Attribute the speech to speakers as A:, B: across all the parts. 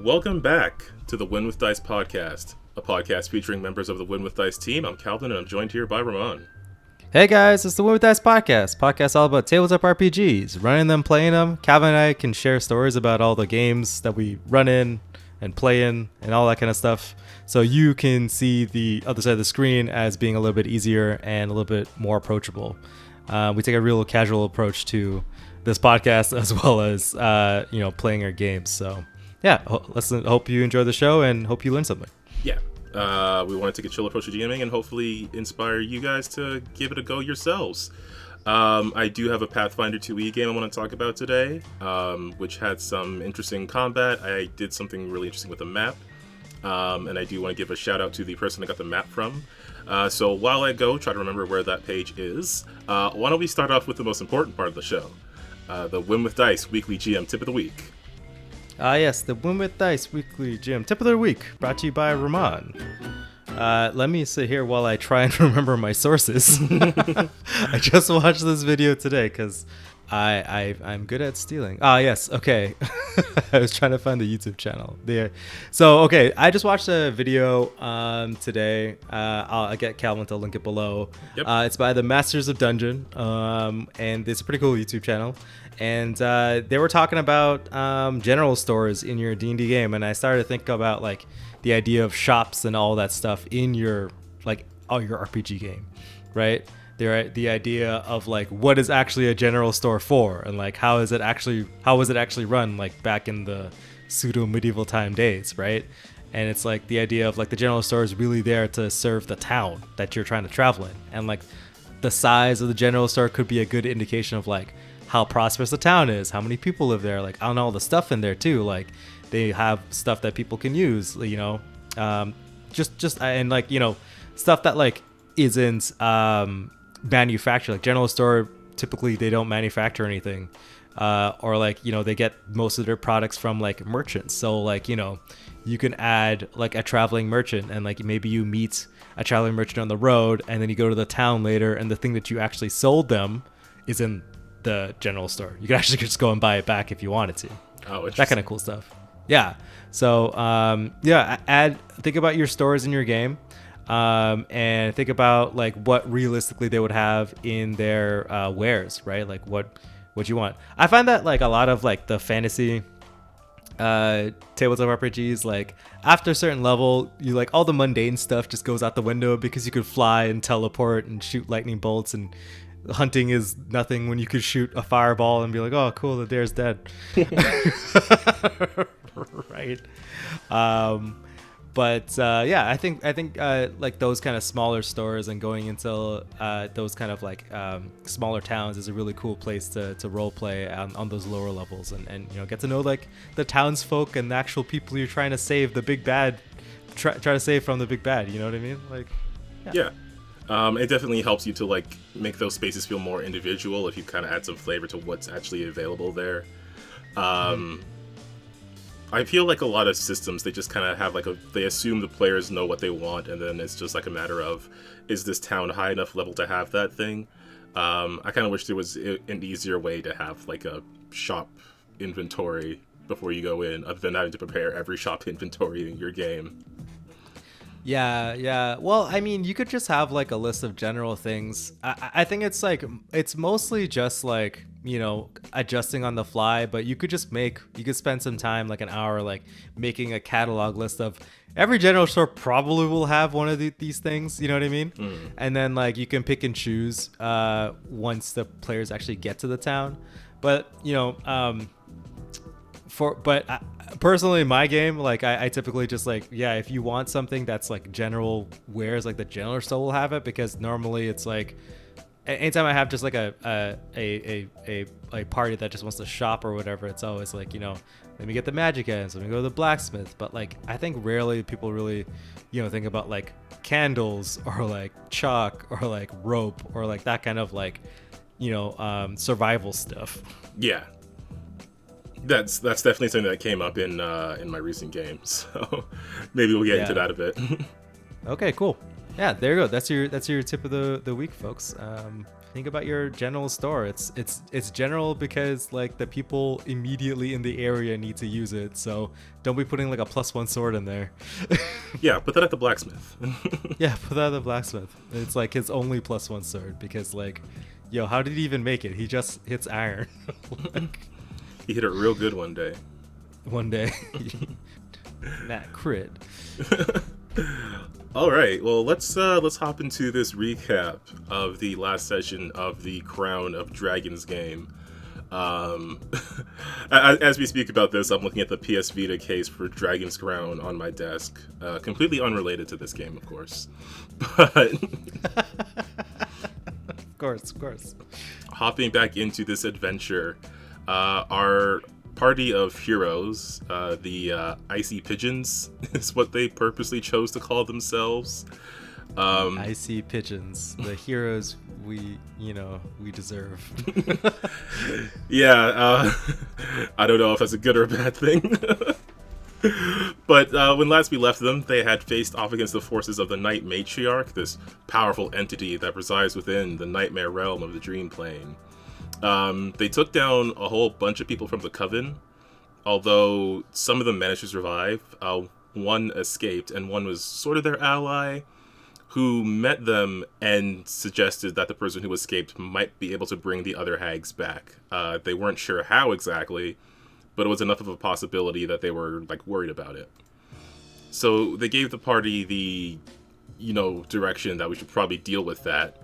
A: Welcome back to the Win with Dice podcast, a podcast featuring members of the Win with Dice team. I'm Calvin, and I'm joined here by Ramon.
B: Hey guys, it's the Win with Dice podcast all about tabletop RPGs, running them, playing them. Calvin and I can share stories about all the games that we run in and play in and all that kind of stuff, so you can see the other side of the screen as being a little bit easier and a little bit more approachable. We take a real casual approach to this podcast as well as playing our games. So yeah, hope you enjoy the show and hope you learn something.
A: Yeah. We want to take a chill approach to GMing and hopefully inspire you guys to give it a go yourselves. I do have a Pathfinder 2E game I want to talk about today, which had some interesting combat. I did something really interesting with the map, and I do want to give a shout out to the person I got the map from. So while I go, try to remember where that page is. Why don't we start off with the most important part of the show, the Win with Dice Weekly GM Tip of the Week.
B: Yes, the Win with Dice Weekly Gym Tip of the Week, brought to you by Ramon. Let me sit here while I try and remember my sources. I just watched this video today because I'm good at stealing. Yes, okay. I was trying to find the YouTube channel there. So, okay, I just watched a video today. I'll get Calvin to link it below.
A: Yep.
B: It's by the Masters of Dungeon, and it's a pretty cool YouTube channel. And they were talking about general stores in your D&D game, and I started to think about like the idea of shops and all that stuff in your your RPG game, right? The idea of like what is actually a general store for, and like how was it actually run like back in the pseudo medieval time days, right? And it's like the idea of like the general store is really there to serve the town that you're trying to travel in, and like the size of the general store could be a good indication of like how prosperous the town is, how many people live there, like on all the stuff in there too. Like they have stuff that people can use, and like, stuff that like isn't manufactured. Like general store, typically they don't manufacture anything, or like, they get most of their products from like merchants. So like, you can add like a traveling merchant, and like maybe you meet a traveling merchant on the road, and then you go to the town later, and the thing that you actually sold them is in the general store. You could actually just go and buy it back if you wanted to.
A: Oh,
B: that kind of cool stuff. Yeah. So think about your stores in your game, and think about like what realistically they would have in their wares, right? Like what you want. I find that like a lot of like the fantasy tabletop RPGs, like after a certain level, you like all the mundane stuff just goes out the window because you could fly and teleport and shoot lightning bolts, and hunting is nothing when you could shoot a fireball and be like, oh cool, the deer's dead. Right. I think like those kind of smaller stores and going into those kind of like smaller towns is a really cool place to role play on those lower levels, and get to know like the townsfolk and the actual people you're trying to save, the big bad, try to save from the big bad, you know what I mean? Like
A: Yeah. It definitely helps you to like make those spaces feel more individual if you kind of add some flavor to what's actually available there. I feel like a lot of systems, they just kind of have like they assume the players know what they want, and then it's just like a matter of, is this town high enough level to have that thing? I kind of wish there was an easier way to have like a shop inventory before you go in, other than having to prepare every shop inventory in your game.
B: Yeah. Well, I mean, you could just have like a list of general things. I think it's like, it's mostly just like, adjusting on the fly, but you could spend some time, like an hour, like making a catalog list of every general store probably will have one of these things, you know what I mean? And then like you can pick and choose once the players actually get to the town. But, personally in my game, like I typically just like, if you want something that's like general wares, like the general store will have it, because normally it's like anytime I have just like a party that just wants to shop or whatever, it's always like, let me get the magic items, let me go to the blacksmith. But like I think rarely people really think about like candles or like chalk or like rope or like that kind of like survival stuff.
A: Yeah. That's definitely something that came up in my recent game, so maybe we'll get into that a bit.
B: Okay, cool. Yeah, there you go. That's your tip of the week, folks. Think about your general store. It's general because like the people immediately in the area need to use it. So don't be putting like a +1 sword in there.
A: Yeah, put that at the blacksmith.
B: Yeah, put that at the blacksmith. It's like his only +1 sword because like, yo, how did he even make it? He just hits iron. Like,
A: He hit it real good one day.
B: one day. That crit.
A: All right, well, let's hop into this recap of the last session of the Crown of Dragons game. As we speak about this, I'm looking at the PS Vita case for Dragon's Crown on my desk. Completely unrelated to this game, of course. But
B: Of course.
A: Hopping back into this adventure, our party of heroes, the Icy Pigeons, is what they purposely chose to call themselves.
B: Icy pigeons, the heroes we deserve.
A: Yeah, I don't know if that's a good or a bad thing. But when last we left them, they had faced off against the forces of the Night Matriarch, this powerful entity that resides within the nightmare realm of the Dream Plane. They took down a whole bunch of people from the Coven, although some of them managed to survive. One escaped, and one was sort of their ally, who met them and suggested that the person who escaped might be able to bring the other hags back. They weren't sure how exactly, but it was enough of a possibility that they were like worried about it. So they gave the party the, direction that we should probably deal with that.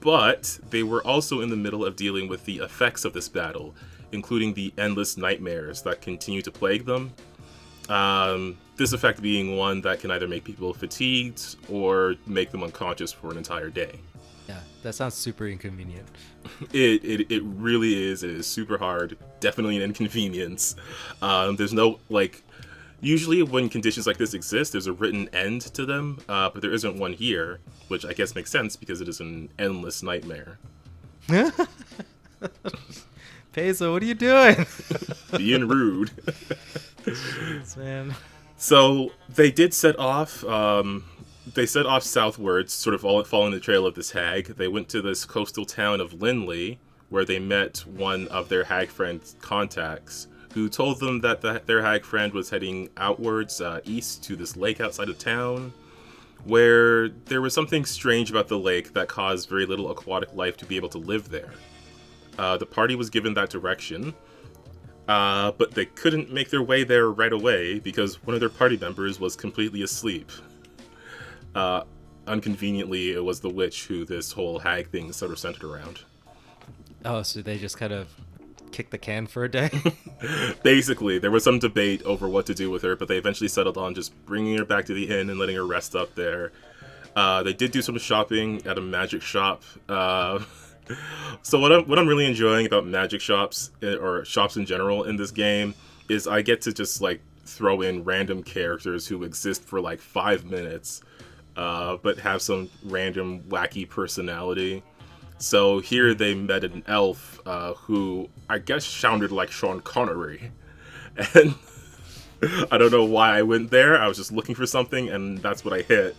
A: But they were also in the middle of dealing with the effects of this battle, including the endless nightmares that continue to plague them. This effect being one that can either make people fatigued or make them unconscious for an entire day.
B: Yeah, that sounds super inconvenient.
A: It really is. It is super hard. Definitely an inconvenience. There's no, usually when conditions like this exist, there's a written end to them, but there isn't one here, which I guess makes sense because it is an endless nightmare.
B: Paizo, what are you doing?
A: Being rude.
B: Jeez, man.
A: So they did set off. They set off southwards, sort of following the trail of this hag. They went to this coastal town of Luly, where they met one of their hag friend's contacts, who told them that their hag friend was heading outwards, east to this lake outside of town, where there was something strange about the lake that caused very little aquatic life to be able to live there. The party was given that direction, but they couldn't make their way there right away because one of their party members was completely asleep. Unconveniently, it was the witch who this whole hag thing sort of centered around.
B: Oh, so they just kind of kicked the can for a day?
A: Basically, there was some debate over what to do with her, but they eventually settled on just bringing her back to the inn and letting her rest up there. They did do some shopping at a magic shop. So what I'm really enjoying about magic shops, or shops in general in this game, is I get to just throw in random characters who exist for 5 minutes, but have some random wacky personality. So here they met an elf who I guess sounded like Sean Connery, and I don't know why I went there. I was just looking for something, and that's what I hit.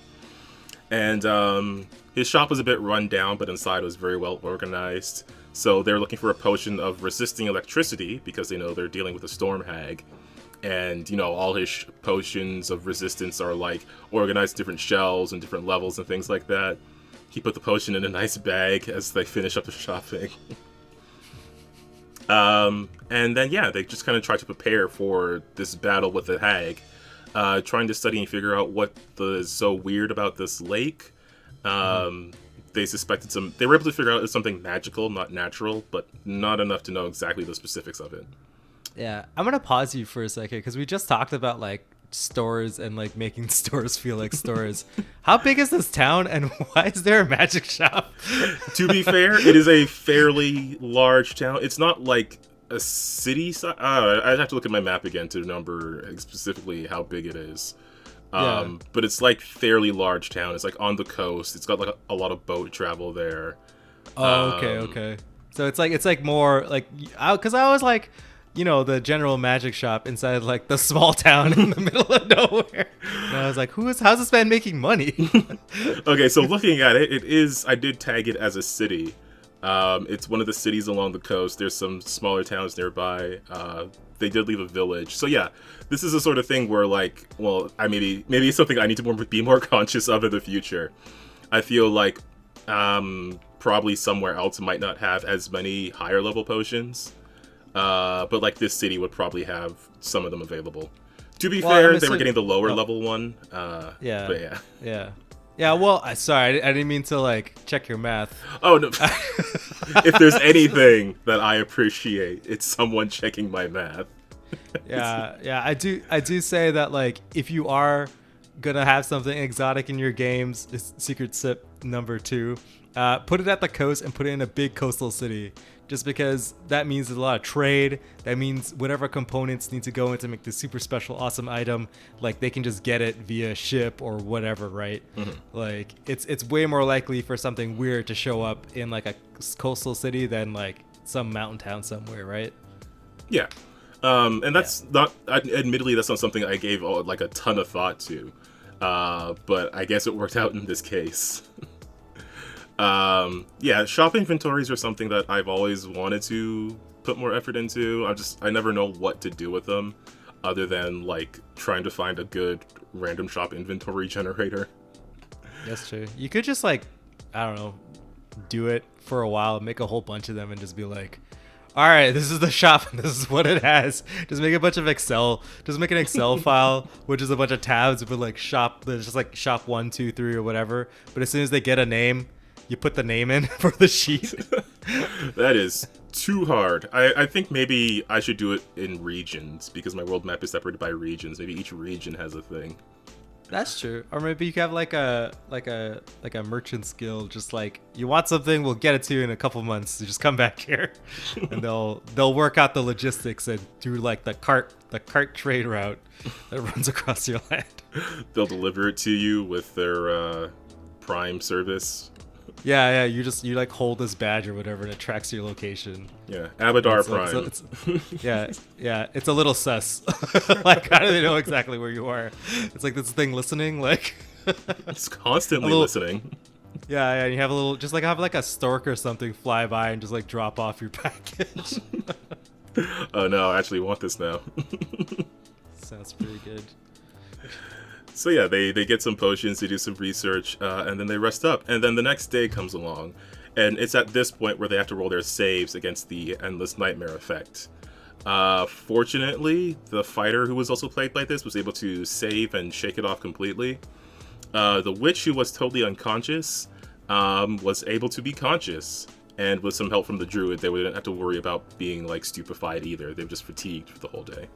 A: And his shop was a bit run down, but inside was very well organized. So they're looking for a potion of resisting electricity because they know they're dealing with a storm hag. And, all his potions of resistance are organized in different shelves and different levels and things like that. He put the potion in a nice bag as they finish up the shopping. And then, they just kind of try to prepare for this battle with the hag. Trying to study and figure out what is so weird about this lake. They suspected they were able to figure out it's something magical, not natural, but not enough to know exactly the specifics of it.
B: Yeah, I'm gonna pause you for a second because we just talked about stores and making stores feel like stores. How big is this town, and why is there a magic shop?
A: To be fair, it is a fairly large town. It's not a city size. I'd have to look at my map again to remember specifically how big it is. But it's fairly large town. It's on the coast. It's got a lot of boat travel there.
B: Oh, okay. So it's more because I was the general magic shop inside like the small town in the middle of nowhere. And I was like, how's this man making money?
A: Okay, so looking at it, I did tag it as a city. It's one of the cities along the coast. There's some smaller towns nearby. They did leave a village. So yeah, this is the sort of thing where like, well, maybe it's something I need to be more conscious of in the future. I feel like probably somewhere else might not have as many higher level potions. But like this city would probably have some of them available. To be fair, they were getting the lower level one.
B: Yeah.
A: But yeah.
B: Yeah. Yeah, well, sorry, I didn't mean to like check your math.
A: Oh no! If there's anything that I appreciate, it's someone checking my math.
B: Yeah, I do say that like if you are gonna have something exotic in your games, it's Secret Sip number 2. Put it at the coast and put it in a big coastal city. Just because that means there's a lot of trade. That means whatever components need to go in to make this super special, awesome item, like they can just get it via ship or whatever, right? Mm-hmm. Like it's way more likely for something weird to show up in like a coastal city than like some mountain town somewhere, right?
A: Yeah, and that's not. Admittedly, that's not something I gave like a ton of thought to, but I guess it worked out in this case. Yeah, shop inventories are something that I've always wanted to put more effort into. I never know what to do with them other than like trying to find a good random shop inventory generator.
B: That's true. You could just like, I don't know, do it for a while, make a whole bunch of them and just be like, all right, this is the shop and this is what it has. Just make a bunch of just make an Excel file, which is a bunch of tabs with like there's just like shop 1, 2, 3 or whatever. But as soon as they get a name, you put the name in for the sheet.
A: That is too hard. I think maybe I should do it in regions because my world map is separated by regions. Maybe each region has a thing.
B: That's true. Or maybe you could have like a merchant's guild. Just like you want something, we'll get it to you in a couple months. You just come back here, and they'll work out the logistics and do like the cart trade route that runs across your land.
A: They'll deliver it to you with their Prime service.
B: Yeah, you like hold this badge or whatever and it tracks your location.
A: Yeah, Abadar Prime.
B: It's a little sus. Like, how do they know exactly where you are? It's like this thing listening, like
A: it's constantly listening.
B: Yeah, you have have like a stork or something fly by and just like drop off your package.
A: Oh no, I actually want this now.
B: Sounds pretty good.
A: So yeah, they get some potions, they do some research, and then they rest up. And then the next day comes along, and it's at this point where they have to roll their saves against the Endless Nightmare effect. Fortunately, the fighter who was also plagued by this was able to save and shake it off completely. The witch, who was totally unconscious, was able to be conscious. And with some help from the druid, they wouldn't have to worry about being like stupefied either. They were just fatigued for the whole day.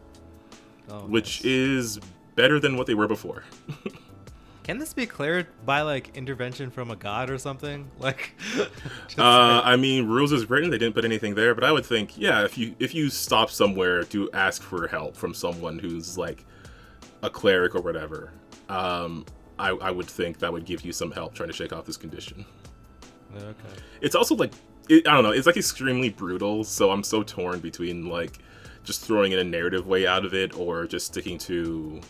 A: Which is better than what they were before.
B: Can this be cleared by like intervention from a god or something? Like,
A: I mean, rules is written. They didn't put anything there, but I would think, yeah, if you stop somewhere to ask for help from someone who's like a cleric or whatever, I would think that would give you some help trying to shake off this condition.
B: Okay.
A: It's also like I don't know. It's like extremely brutal, so I'm so torn between like just throwing in a narrative way out of it or just sticking to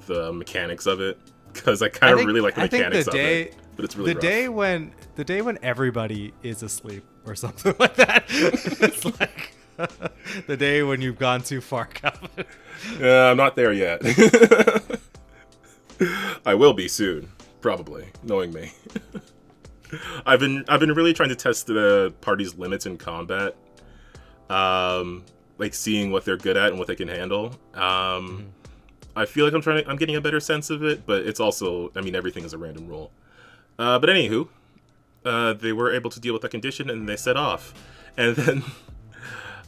A: the mechanics of it, because I kind of really like the mechanics of it, but it's really rough.
B: The day when everybody is asleep or something like that. It's like the day when you've gone too far, Calvin.
A: I'm not there yet. I will be soon, probably, knowing me. I've been really trying to test the party's limits in combat, like seeing what they're good at and what they can handle. I feel like I'm getting a better sense of it, but it's also, I mean, everything is a random roll. But anywho, they were able to deal with that condition and they set off. And then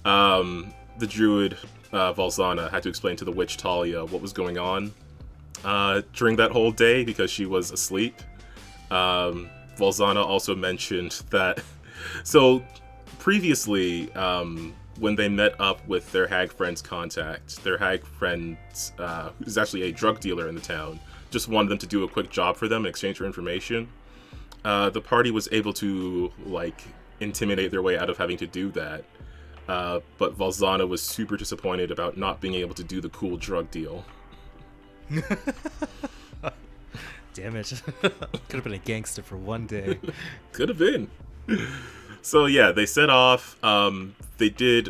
A: the druid, Valzana, had to explain to the witch Talia what was going on during that whole day because she was asleep. Valzana also mentioned that, so previously, when they met up with their hag friend's contact, their hag friend, who's actually a drug dealer in the town, just wanted them to do a quick job for them in exchange for information. The party was able to like intimidate their way out of having to do that, but Valzana was super disappointed about not being able to do the cool drug deal.
B: Damn it. Could have been a gangster for one day.
A: Could have been. So yeah, they set off. They did.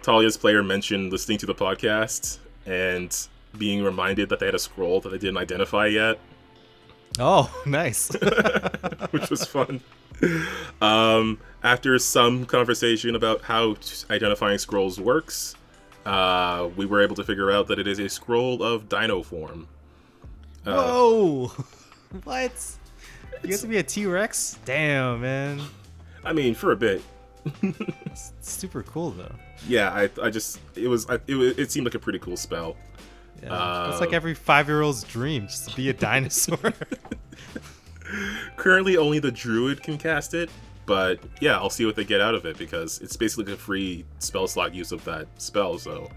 A: Talia's player mentioned listening to the podcast and being reminded that they had a scroll that they didn't identify yet.
B: Oh, nice.
A: Which was fun. After some conversation about how identifying scrolls works, we were able to figure out that it is a scroll of dino form.
B: Whoa! What? You have to be a T-Rex? Damn, man.
A: I mean, for a bit.
B: It's super cool, though.
A: Yeah, it seemed like a pretty cool spell.
B: Yeah, it's like every 5-year-old's dream, just to be a dinosaur.
A: Currently, only the druid can cast it, but yeah, I'll see what they get out of it because it's basically a free spell slot use of that spell. So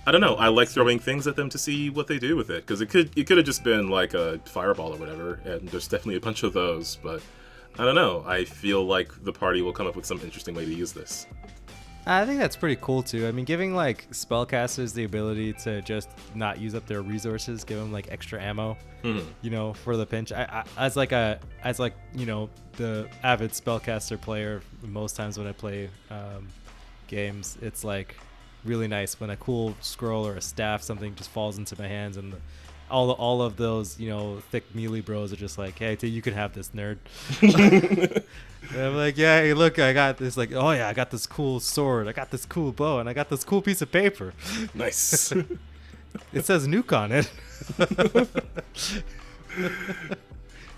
A: I don't know. I like throwing things at them to see what they do with it because it could have just been like a fireball or whatever, and there's definitely a bunch of those. But I don't know. I feel like the party will come up with some interesting way to use this.
B: I think that's pretty cool too. I mean, giving like spellcasters the ability to just not use up their resources, give them like extra ammo, you know, for the pinch. I as the avid spellcaster player, most times when I play games, it's like really nice when a cool scroll or a staff, something just falls into my hands, and all of those, you know, thick melee bros are just like, hey, you can have this, nerd. And I'm like, yeah, hey, look, I got this. Like, oh yeah, I got this cool sword, I got this cool bow, and I got this cool piece of paper.
A: Nice.
B: It says nuke on it.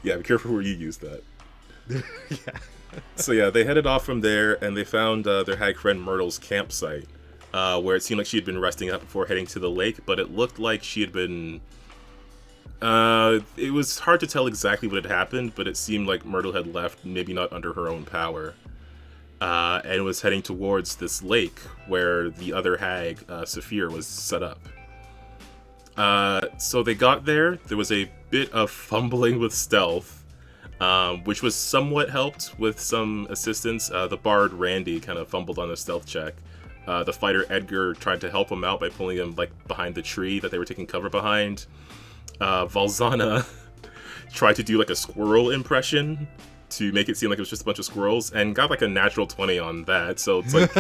A: Yeah, be careful where you use that.
B: Yeah.
A: So yeah, they headed off from there, and they found their hag friend Myrtle's campsite, where it seemed like she had been resting up before heading to the lake, but it looked like she had been... it was hard to tell exactly what had happened, but it seemed like Myrtle had left, maybe not under her own power, and was heading towards this lake where the other hag, Saphir, was set up. So they got there. There was a bit of fumbling with stealth, which was somewhat helped with some assistance. The bard Randy kind of fumbled on a stealth check. The fighter Edgar tried to help him out by pulling him like behind the tree that they were taking cover behind. Valzana tried to do like a squirrel impression to make it seem like it was just a bunch of squirrels and got like a natural 20 on that. So it's like,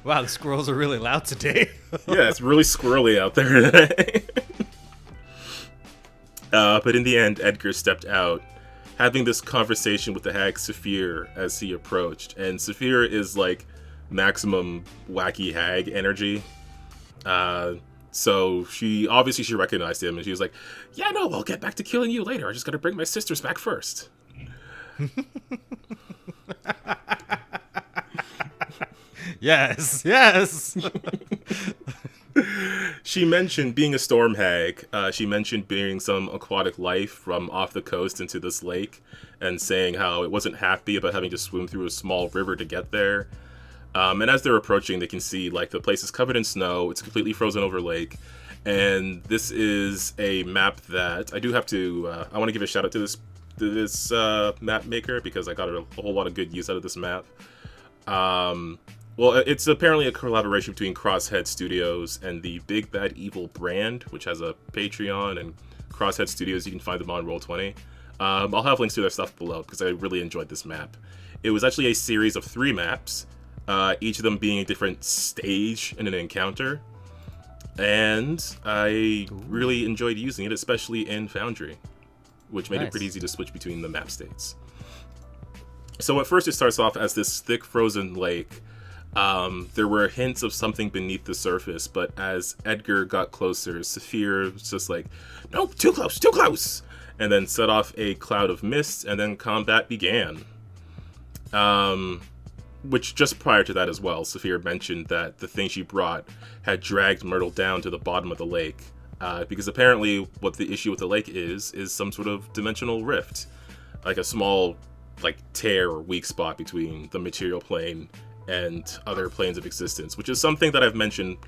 B: wow, the squirrels are really loud today.
A: yeah, it's really squirrely out there today. But in the end, Edgar stepped out, having this conversation with the hag Saphir as he approached. And Saphir is like maximum wacky hag energy. So she recognized him, and she was like, yeah, no, I'll get back to killing you later. I just gotta bring my sisters back first.
B: Yes.
A: She mentioned being a storm hag. She mentioned bringing some aquatic life from off the coast into this lake, and saying how it wasn't happy about having to swim through a small river to get there. And as they're approaching, they can see like the place is covered in snow. It's a completely frozen over lake. And this is a map that I do have to, I want to give a shout out to this map maker because I got a whole lot of good use out of this map. Well, it's apparently a collaboration between Crosshead Studios and the Big Bad Evil brand, which has a Patreon, and Crosshead Studios, you can find them on Roll20. I'll have links to their stuff below because I really enjoyed this map. It was actually a series of 3 maps. Each of them being a different stage in an encounter. And I really enjoyed using it, especially in Foundry, which made it pretty easy to switch between the map states. So at first it starts off as this thick frozen lake. There were hints of something beneath the surface, but as Edgar got closer, Saphir was just like, no, too close! And then set off a cloud of mist, and then combat began. Which just prior to that as well, Saphir mentioned that the thing she brought had dragged Myrtle down to the bottom of the lake. Because apparently what the issue with the lake is some sort of dimensional rift. Like a small tear or weak spot between the material plane and other planes of existence. Which is something that I've mentioned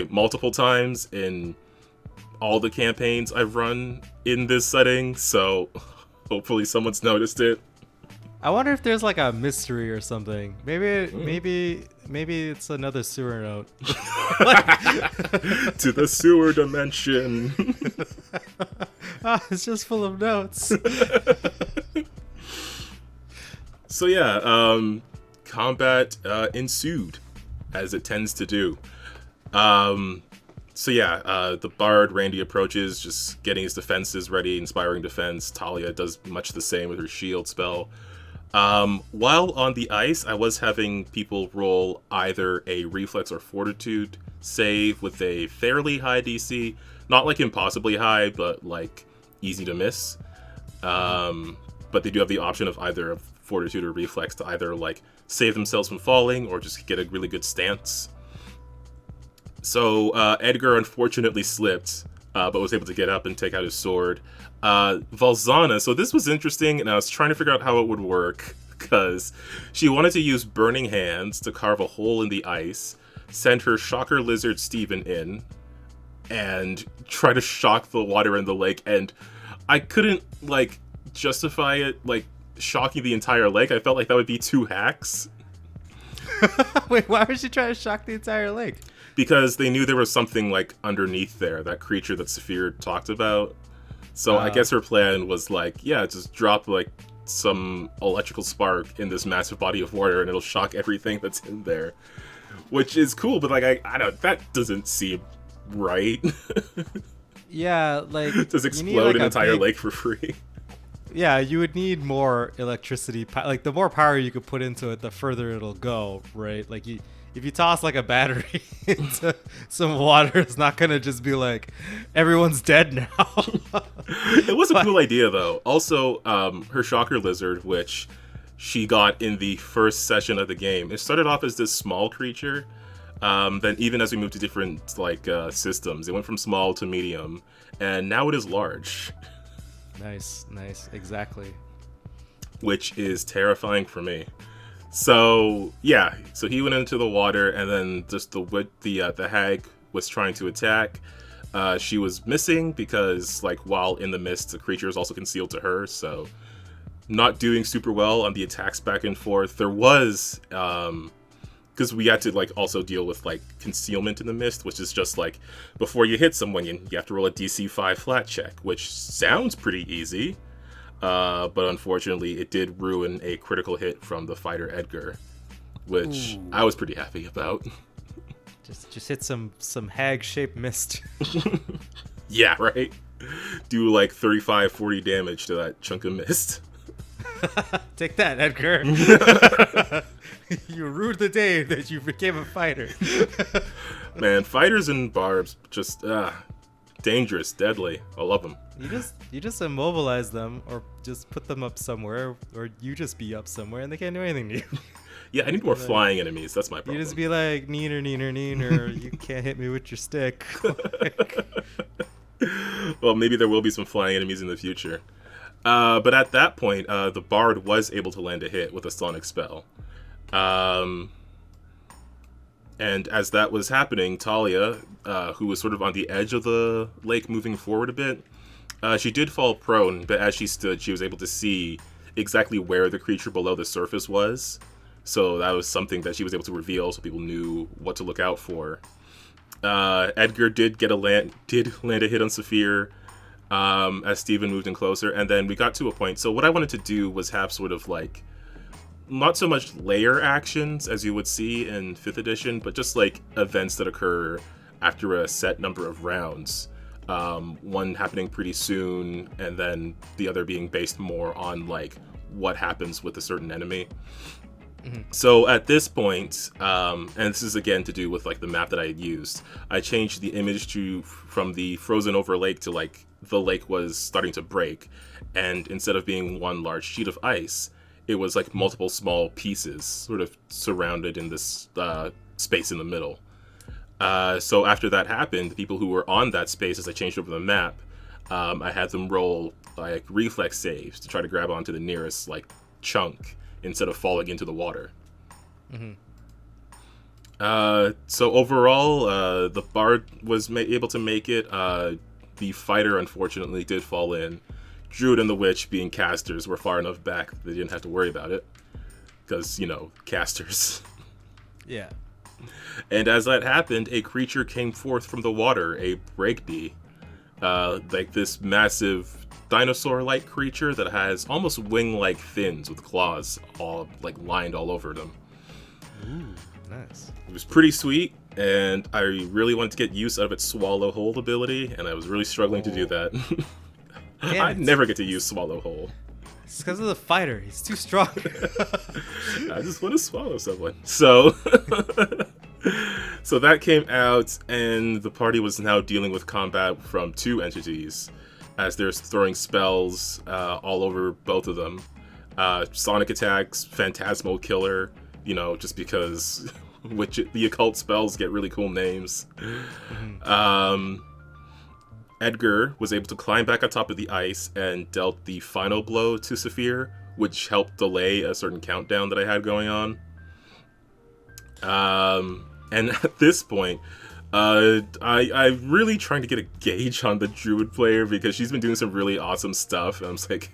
A: multiple times in all the campaigns I've run in this setting. So hopefully someone's noticed it.
B: I wonder if there's like a mystery or something. Maybe it's another sewer note.
A: To the sewer dimension.
B: It's just full of notes.
A: So yeah, combat ensued, as it tends to do. So yeah, the Bard, Randy approaches, just getting his defenses ready, inspiring defense. Talia does much the same with her shield spell. While on the ice, I was having people roll either a reflex or fortitude save with a fairly high DC. Not like impossibly high, but like easy to miss. But they do have the option of either fortitude or reflex to either like save themselves from falling or just get a really good stance. So Edgar unfortunately slipped, but was able to get up and take out his sword. Valzana, so this was interesting, and I was trying to figure out how it would work, because she wanted to use Burning Hands to carve a hole in the ice, send her Shocker Lizard Steven in, and try to shock the water in the lake, and I couldn't, like, justify it, like, shocking the entire lake. I felt like that would be 2 hacks.
B: Wait, why would she try to shock the entire lake?
A: Because they knew there was something, like, underneath there, that creature that Saphir talked about. So I guess her plan was, like, yeah, just drop, like, some electrical spark in this massive body of water and it'll shock everything that's in there. Which is cool, but, like, I don't, that doesn't seem right.
B: Yeah, like...
A: Just explode an entire lake for free.
B: Yeah, you would need more electricity. Like, the more power you could put into it, the further it'll go, right? Like, if you toss, like, a battery into some water, it's not going to just be like, everyone's dead now.
A: It was a cool idea, though. Also, her Shocker Lizard, which she got in the first session of the game, it started off as this small creature. Then even as we moved to different, like, systems, it went from small to medium, and now it is large.
B: Nice, exactly.
A: Which is terrifying for me. So yeah, so he went into the water, and then just the hag was trying to attack. She was missing because, like, while in the mist, the creature is also concealed to her, so not doing super well on the attacks back and forth. There was because we had to, like, also deal with, like, concealment in the mist, which is just, like, before you hit someone, you have to roll a DC 5 flat check, which sounds pretty easy, but unfortunately it did ruin a critical hit from the fighter Edgar, which I was pretty happy about.
B: Just hit some hag-shaped mist.
A: Yeah, right? Do, like, 35, 40 damage to that chunk of mist.
B: Take that, Edgar. You ruined the day that you became a fighter.
A: Man, fighters and barbs, just dangerous, deadly. I love them.
B: You just immobilize them, or just put them up somewhere, or you just be up somewhere and they can't do anything to you.
A: Yeah, I need more flying enemies. That's my problem.
B: You just be like, neener, you can't hit me with your stick.
A: Well, maybe there will be some flying enemies in the future. But at that point, the Bard was able to land a hit with a Sonic spell. And as that was happening, Talia, who was sort of on the edge of the lake moving forward a bit, she did fall prone, but as she stood, she was able to see exactly where the creature below the surface was. So that was something that she was able to reveal, so people knew what to look out for. Edgar did land a hit on Saphir, as Steven moved in closer, and then we got to a point. So what I wanted to do was have sort of, like, not so much layer actions as you would see in 5th edition, but just, like, events that occur after a set number of rounds. One happening pretty soon, and then the other being based more on, like, what happens with a certain enemy. Mm-hmm. So at this point, and this is again to do with, like, the map that I had used, I changed the image from the frozen over lake to, like, the lake was starting to break, and instead of being one large sheet of ice, it was, like, multiple small pieces sort of surrounded in this space in the middle. So after that happened, the people who were on that space, as I changed over the map, I had them roll, like, reflex saves to try to grab onto the nearest, like, chunk instead of falling into the water. Mm-hmm. So overall, the Bard was able to make it. The fighter, unfortunately, did fall in. Druid and the Witch, being casters, were far enough back that they didn't have to worry about it. Because, casters.
B: Yeah.
A: And as that happened, a creature came forth from the water, a Breakdee. Like this massive dinosaur-like creature that has almost wing-like fins with claws all lined all over them.
B: Ooh, nice.
A: It was pretty sweet, and I really wanted to get use out of its Swallow Whole ability, and I was really struggling to do that. I never get to use Swallow Whole.
B: It's because of the fighter. He's too strong.
A: I just want to swallow someone. So that came out, and the party was now dealing with combat from 2 entities, as they're throwing spells all over both of them. Sonic attacks, Phantasmal Killer, just because the occult spells get really cool names. Edgar was able to climb back on top of the ice and dealt the final blow to Saphir, which helped delay a certain countdown that I had going on. And at this point, I'm really trying to get a gauge on the Druid player because she's been doing some really awesome stuff. And I'm just like,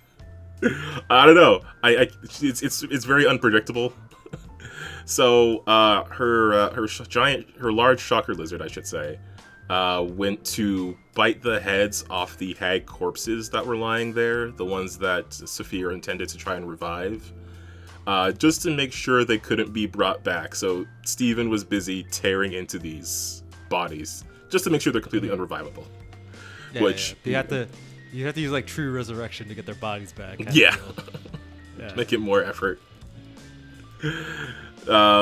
A: I don't know. It's very unpredictable. So her large shocker lizard, I should say, went to bite the heads off the hag corpses that were lying there, the ones that Saphir intended to try and revive, just to make sure they couldn't be brought back. So Steven was busy tearing into these bodies just to make sure they're completely unrevivable.
B: You have to use like true resurrection to get their bodies back.
A: Yeah. Make it more effort.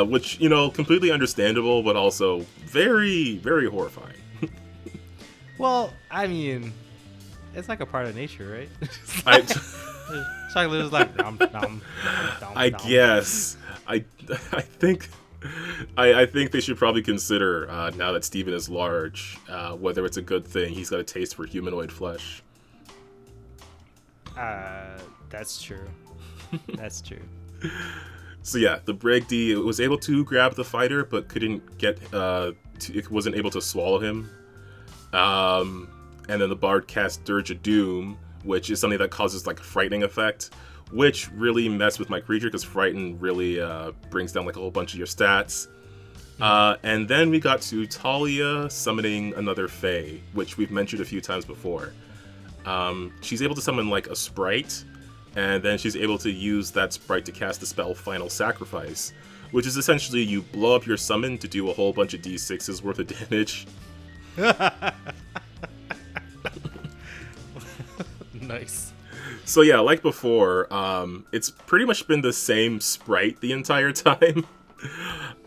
A: Which, completely understandable, but also very, very horrifying.
B: Well, I mean, it's like a part of nature, right? Chocolate is like nom, nom, nom,
A: I
B: nom.
A: guess. I think they should probably consider, now that Steven is large, whether it's a good thing. He's got a taste for humanoid flesh.
B: That's true. That's true.
A: So yeah, the Breakdee was able to grab the fighter, but couldn't get. It wasn't able to swallow him. And then the Bard cast Dirge of Doom, which is something that causes like a frightening effect, which really messed with my creature because Frighten really brings down like a whole bunch of your stats. And then we got to Talia summoning another Fae, which we've mentioned a few times before. She's able to summon like a sprite, and then she's able to use that sprite to cast the spell Final Sacrifice, which is essentially you blow up your summon to do a whole bunch of d6s worth of damage.
B: Nice.
A: So yeah, like before, it's pretty much been the same sprite the entire time.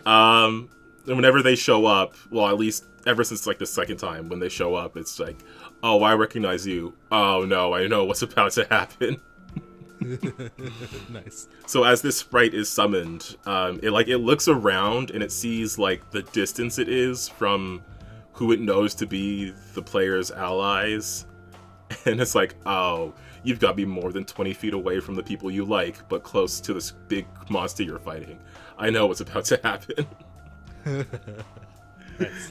A: And whenever they show up, well, at least ever since like the second time when they show up, it's like, oh, I recognize you. Oh no, I know what's about to happen.
B: Nice.
A: So as this sprite is summoned, it looks around and it sees like the distance it is from who it knows to be the player's allies, and it's like, oh, you've got to be more than 20 feet away from the people you like, but close to this big monster you're fighting. I know what's about to happen.
B: Nice.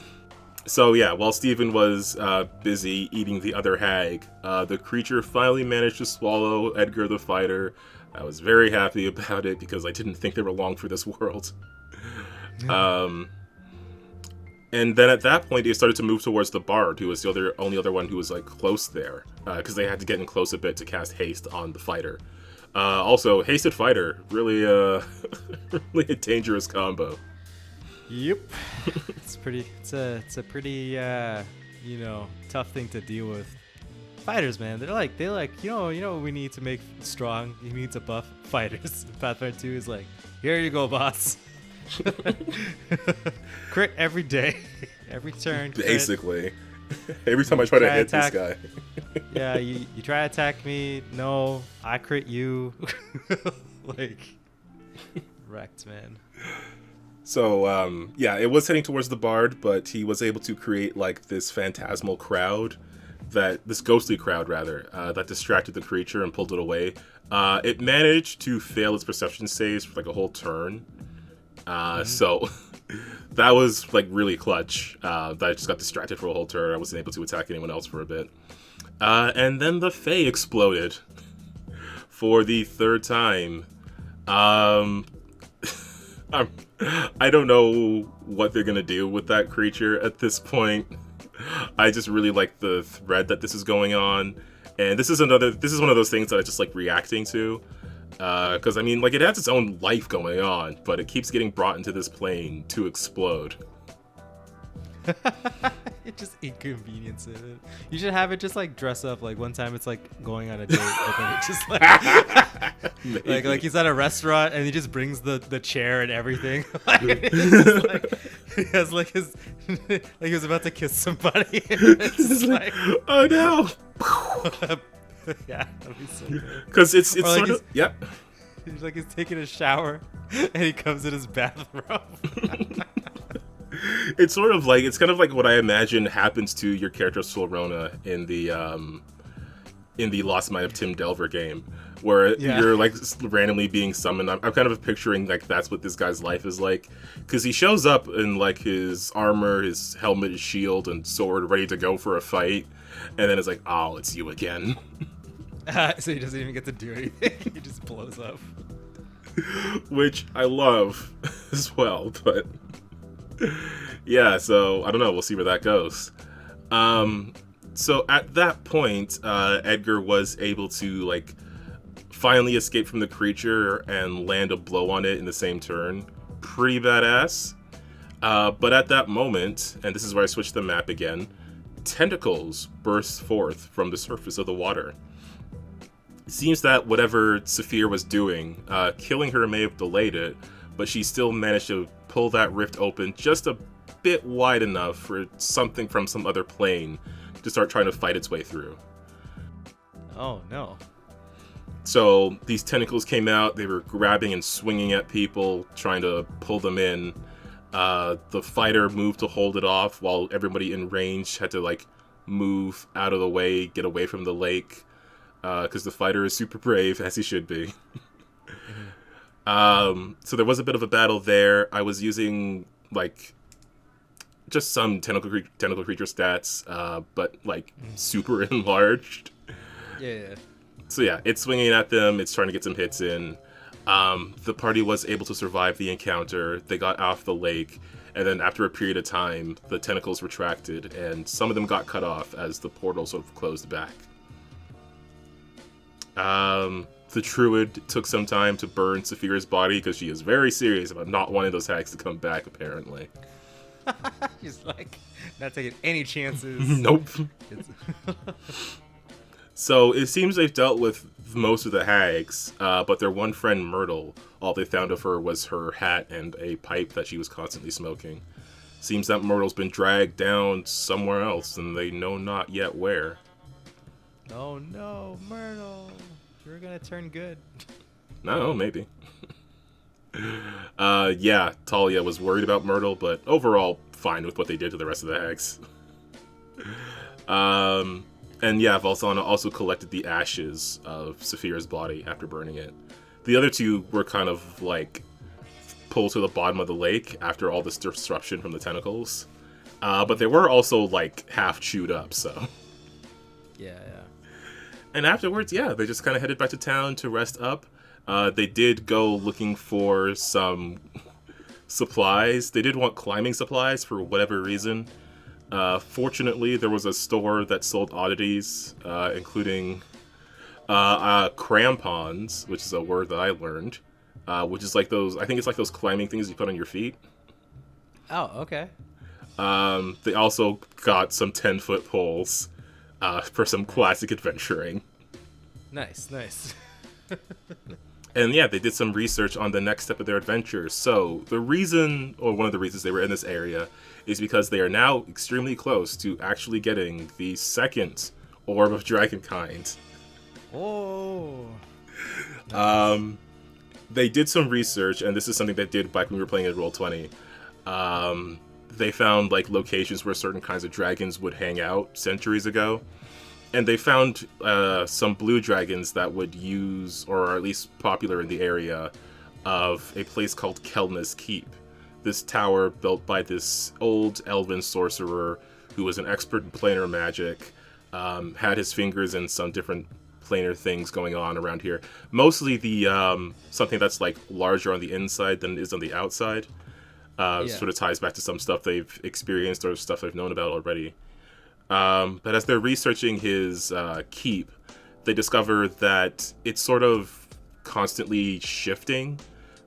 A: So yeah, while Steven was busy eating the other hag, the creature finally managed to swallow Edgar the fighter. I was very happy about it because I didn't think they were long for this world. And then at that point, they started to move towards the Bard, who was the only other one who was like close there, because they had to get in close a bit to cast haste on the fighter. Also, hasted fighter, really, really a dangerous combo.
B: Yep. It's a pretty tough thing to deal with. Fighters, man, they're like you know what we need to make strong. You need to buff fighters. Pathfinder 2 is like, here you go, boss. Crit every day, every turn. Crit.
A: Basically, every time I try to hit this guy.
B: Yeah, you try to attack me. No, I crit you. Like, wrecked, man.
A: So, yeah, it was heading towards the Bard, but he was able to create like this phantasmal crowd, this ghostly crowd rather, that distracted the creature and pulled it away. It managed to fail its perception saves for like a whole turn. So That was like really clutch. That I just got distracted for a whole turn. I wasn't able to attack anyone else for a bit. And then the Fae exploded for the third time. I don't know what they're gonna do with that creature at this point. I just really like the thread that this is going on, and this is one of those things that I just like reacting to, because I mean, like, it has its own life going on, but it keeps getting brought into this plane to explode.
B: It just inconveniences it. You should have it just like dress up. Like one time it's like going on a date, but then it just like he's at a restaurant and he just brings the chair and everything. Like, he has like his like he was about to kiss somebody. It's like,
A: oh no.
B: Yeah, that'd be so good.
A: Because it's
B: like
A: sort of
B: He's like he's taking a shower and he comes in his bathrobe.
A: It's sort of like, it's kind of like what I imagine happens to your character Solrona in the Lost Mind of Tim Delver game, where you're like randomly being summoned. I'm kind of picturing like that's what this guy's life is like, because he shows up in like his armor, his helmet, his shield, and sword, ready to go for a fight, and then it's like, oh, it's you again.
B: So he doesn't even get to do anything. He just blows up.
A: Which I love as well, but yeah, so I don't know. We'll see where that goes. So at that point, Edgar was able to like finally escape from the creature and land a blow on it in the same turn. Pretty badass. But at that moment, and this is where I switched the map again, tentacles burst forth from the surface of the water. It seems that whatever Saphir was doing, killing her may have delayed it, but she still managed to pull that rift open just a bit wide enough for something from some other plane to start trying to fight its way through.
B: Oh no.
A: So these tentacles came out, they were grabbing and swinging at people, trying to pull them in. The fighter moved to hold it off while everybody in range had to like move out of the way, get away from the lake, because the fighter is super brave, as he should be. So there was a bit of a battle there. I was using like just some tentacle creature stats, but like super enlarged.
B: Yeah.
A: So yeah, it's swinging at them. It's trying to get some hits in. The party was able to survive the encounter. They got off the lake, and then after a period of time, the tentacles retracted, and some of them got cut off as the portal sort of closed back. The Druid took some time to burn Saphira's body because she is very serious about not wanting those hags to come back, apparently.
B: She's like, not taking any chances.
A: Nope. So it seems they've dealt with most of the hags, but their one friend Myrtle, all they found of her was her hat and a pipe that she was constantly smoking. Seems that Myrtle's been dragged down somewhere else, and they know not yet where.
B: Oh no, Myrtle. You're gonna turn good.
A: No, maybe. Yeah, Talia was worried about Myrtle, but overall fine with what they did to the rest of the hags. And yeah, Valsana also collected the ashes of Saphira's body after burning it. The other two were kind of like pulled to the bottom of the lake after all this disruption from the tentacles. But they were also like half chewed up, so.
B: Yeah.
A: And afterwards, yeah, they just kind of headed back to town to rest up. They did go looking for some supplies. They did want climbing supplies for whatever reason. Fortunately, there was a store that sold oddities, including crampons, which is a word that I learned, which is like those, I think it's like those climbing things you put on your feet.
B: Oh, okay.
A: They also got some 10-foot poles for some classic adventuring.
B: Nice.
A: And yeah, they did some research on the next step of their adventure. So the reason, or one of the reasons they were in this area, is because they are now extremely close to actually getting the second Orb of Dragonkind.
B: Oh. Nice.
A: They did some research, and this is something they did back when we were playing at Roll20. They found like locations where certain kinds of dragons would hang out centuries ago. And they found some blue dragons that would use, or are at least popular in the area, of a place called Kelna's Keep. this tower built by this old elven sorcerer who was an expert in planar magic, had his fingers in some different planar things going on around here. Mostly the something that's like larger on the inside than it is on the outside. Sort of ties back to some stuff they've experienced or stuff they've known about already. But as they're researching his keep, they discover that it's sort of constantly shifting.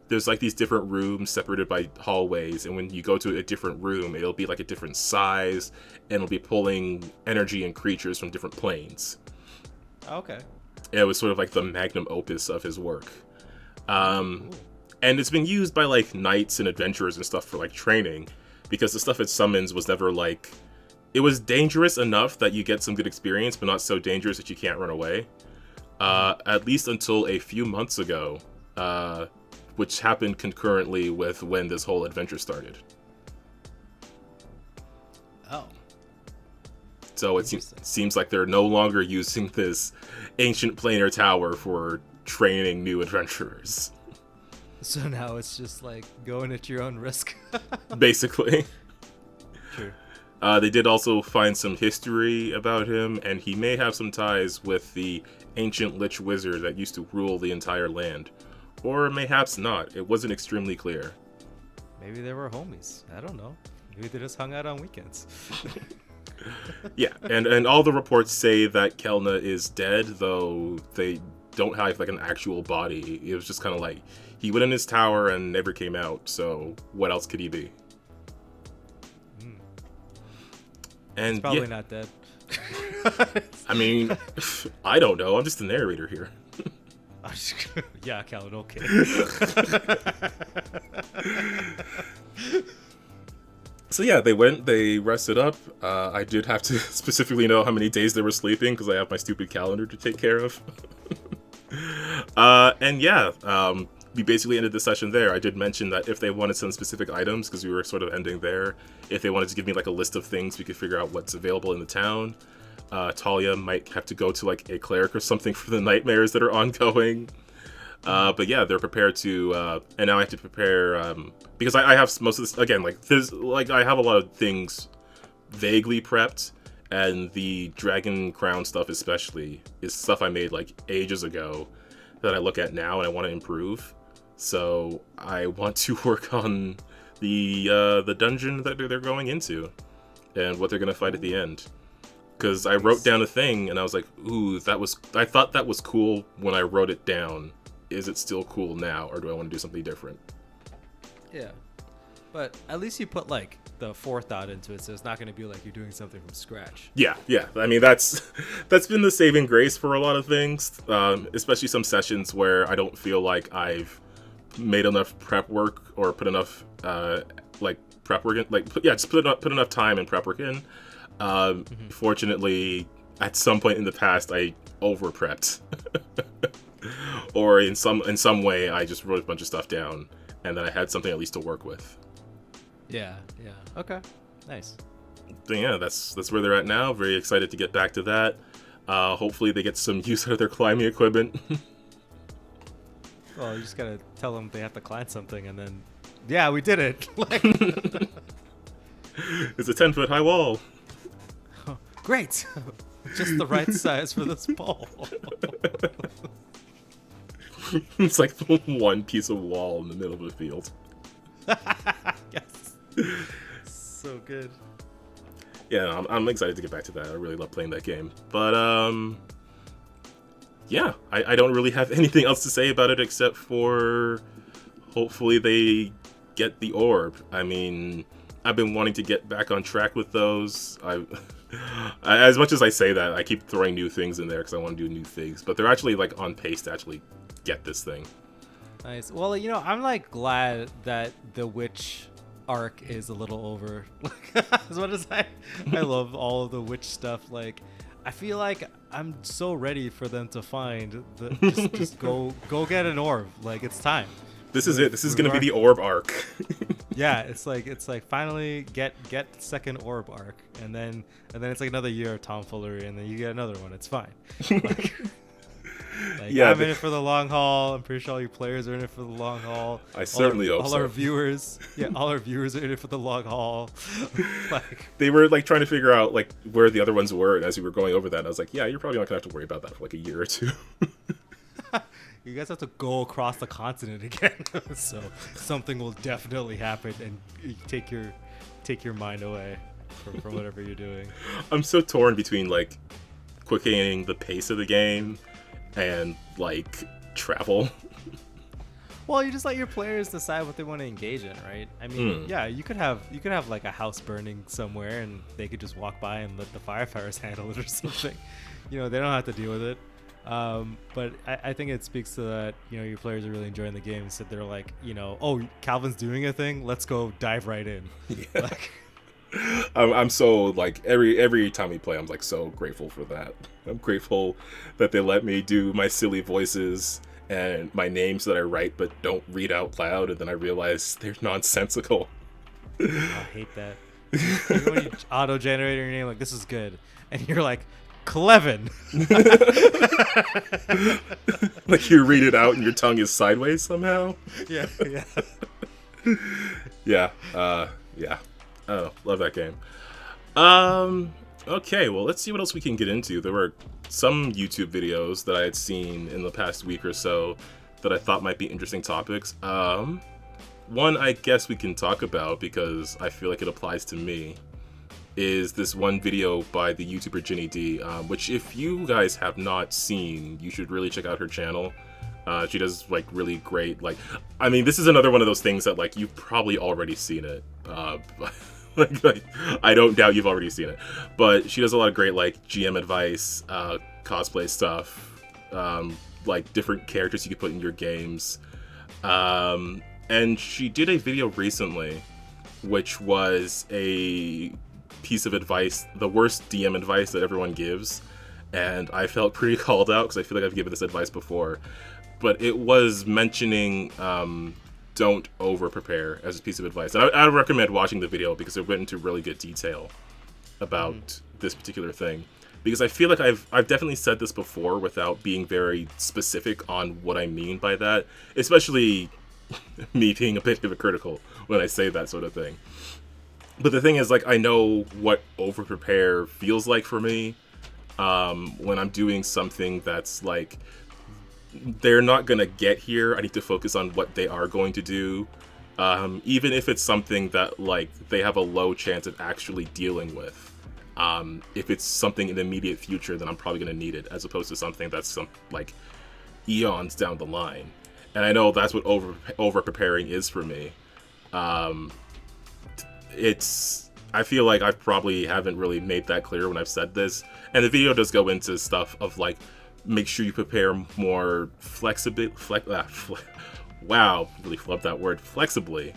A: There's like these different rooms separated by hallways, and when you go to a different room, it'll be like a different size, and it'll be pulling energy and creatures from different planes.
B: Okay.
A: It was sort of like the magnum opus of his work. And it's been used by like knights and adventurers and stuff for like training, because the stuff it summons was never like... It was dangerous enough that you get some good experience, but not so dangerous that you can't run away. At least until a few months ago, which happened concurrently with when this whole adventure started.
B: Oh.
A: So it seems like they're no longer using this ancient planar tower for training new adventurers.
B: So now it's just like going at your own risk.
A: Basically.
B: True.
A: They did also find some history about him, and he may have some ties with the ancient lich wizard that used to rule the entire land. Or mayhaps not. It wasn't extremely clear.
B: Maybe they were homies. I don't know. Maybe they just hung out on weekends.
A: Yeah, and all the reports say that Kelna is dead, though they don't have like an actual body. It was just kind of like, he went in his tower and never came out, so what else could he be? And
B: he's probably not dead.
A: I mean, I don't know. I'm just the narrator here.
B: Yeah, Calvin, okay.
A: So yeah, they rested up. I did have to specifically know how many days they were sleeping because I have my stupid calendar to take care of. And yeah, we basically ended the session there. I did mention that if they wanted some specific items, because we were sort of ending there, if they wanted to give me like a list of things, we could figure out what's available in the town. Talia might have to go to like a cleric or something for the nightmares that are ongoing. But yeah, they're prepared to, and now I have to prepare, because I have most of this, again, like, there's, like, I have a lot of things vaguely prepped, and the Dragon Crown stuff especially is stuff I made, like, ages ago that I look at now and I want to improve. So I want to work on the dungeon that they're going into and what they're going to fight at the end. Because I wrote down a thing and I was like, ooh, I thought that was cool when I wrote it down. Is it still cool now, or do I want to do something different?
B: Yeah, but at least you put like the forethought into it, so it's not going to be like you're doing something from scratch.
A: Yeah. I mean, that's been the saving grace for a lot of things, especially some sessions where I don't feel like I've made enough prep work or put enough prep work in. Just put enough time and prep work in. Fortunately, at some point in the past, I over prepped. Or in some way, I just wrote a bunch of stuff down, and then I had something at least to work with.
B: Yeah. Okay, nice.
A: But yeah, that's where they're at now. Very excited to get back to that. Hopefully, they get some use out of their climbing equipment.
B: Well, you just gotta tell them they have to climb something, and then, yeah, we did it.
A: It's a 10-foot high wall.
B: Oh, great, just the right size for this ball.
A: It's like the one piece of wall in the middle of the field.
B: Yes. So good.
A: Yeah, I'm excited to get back to that. I really love playing that game. But, yeah, I don't really have anything else to say about it except for hopefully they get the orb. I mean, I've been wanting to get back on track with those. As much as I say that, I keep throwing new things in there because I want to do new things. But they're actually, like, on pace to actually get this thing.
B: Nice. Well, I'm like glad that the witch arc is a little over. As much as I love all of the witch stuff, like I feel like I'm so ready for them to find the just go get an orb. Like it's time.
A: This is it. This is gonna be the orb arc.
B: Yeah, it's like finally get second orb arc, and then it's like another year of tomfoolery, and then you get another one. It's fine. Like, Like,
A: Yeah,
B: I'm in it for the long haul. I'm pretty sure all you players are in it for the long haul.
A: I certainly hope
B: all
A: so.
B: our viewers, all our viewers are in it for the long haul. Like,
A: They were like trying to figure out like where the other ones were, and as we were going over that, I was like, yeah, you're probably not gonna have to worry about that for like a year or two.
B: you guys have to go across the continent again, so something will definitely happen, and you take your mind away from whatever you're doing.
A: I'm so torn between like quickening the pace of the game and like travel.
B: Well, you just let your players decide what they want to engage in, right? I mean, yeah, you could have like a house burning somewhere, and they could just walk by and let the firefighters handle it or something. They don't have to deal with it. But I think it speaks to that, your players are really enjoying the game, so they're like, oh, Calvin's doing a thing, let's go dive right in.
A: Yeah.
B: Like,
A: I'm so like every time we play, I'm like so grateful for that. I'm grateful that they let me do my silly voices and my names that I write but don't read out loud, and then I realize they're nonsensical.
B: I hate that. Even when you auto-generate your name, like, this is good, and you're like, Clevin.
A: Like you read it out and your tongue is sideways somehow.
B: Yeah.
A: Yeah. Yeah. Oh, love that game. Okay, well, let's see what else we can get into. There were some YouTube videos that I had seen in the past week or so that I thought might be interesting topics. One I guess we can talk about because I feel like it applies to me is this one video by the YouTuber Ginny D, which if you guys have not seen, you should really check out her channel. She does like really great, like, I mean, this is another one of those things that like you've probably already seen it. Like, I don't doubt you've already seen it, but she does a lot of great like GM advice, cosplay stuff, like different characters you could put in your games. And she did a video recently, which was a piece of advice, the worst DM advice that everyone gives, and I felt pretty called out because I feel like I've given this advice before, but it was mentioning don't over prepare as a piece of advice, and I would recommend watching the video because it went into really good detail about this particular thing, because I feel like I've definitely said this before without being very specific on what I mean by that, especially me being a bit hypocritical when I say that sort of thing. But the thing is, like, I know what over prepare feels like for me when I'm doing something that's like, they're not gonna get here. I need to focus on what they are going to do, even if it's something that like they have a low chance of actually dealing with. If it's something in the immediate future, then I'm probably gonna need it, as opposed to something that's like eons down the line. And I know that's what over preparing is for me. I feel like I probably haven't really made that clear when I've said this, and the video does go into stuff of like, make sure you prepare more flexibly. Wow, really love that word, flexibly.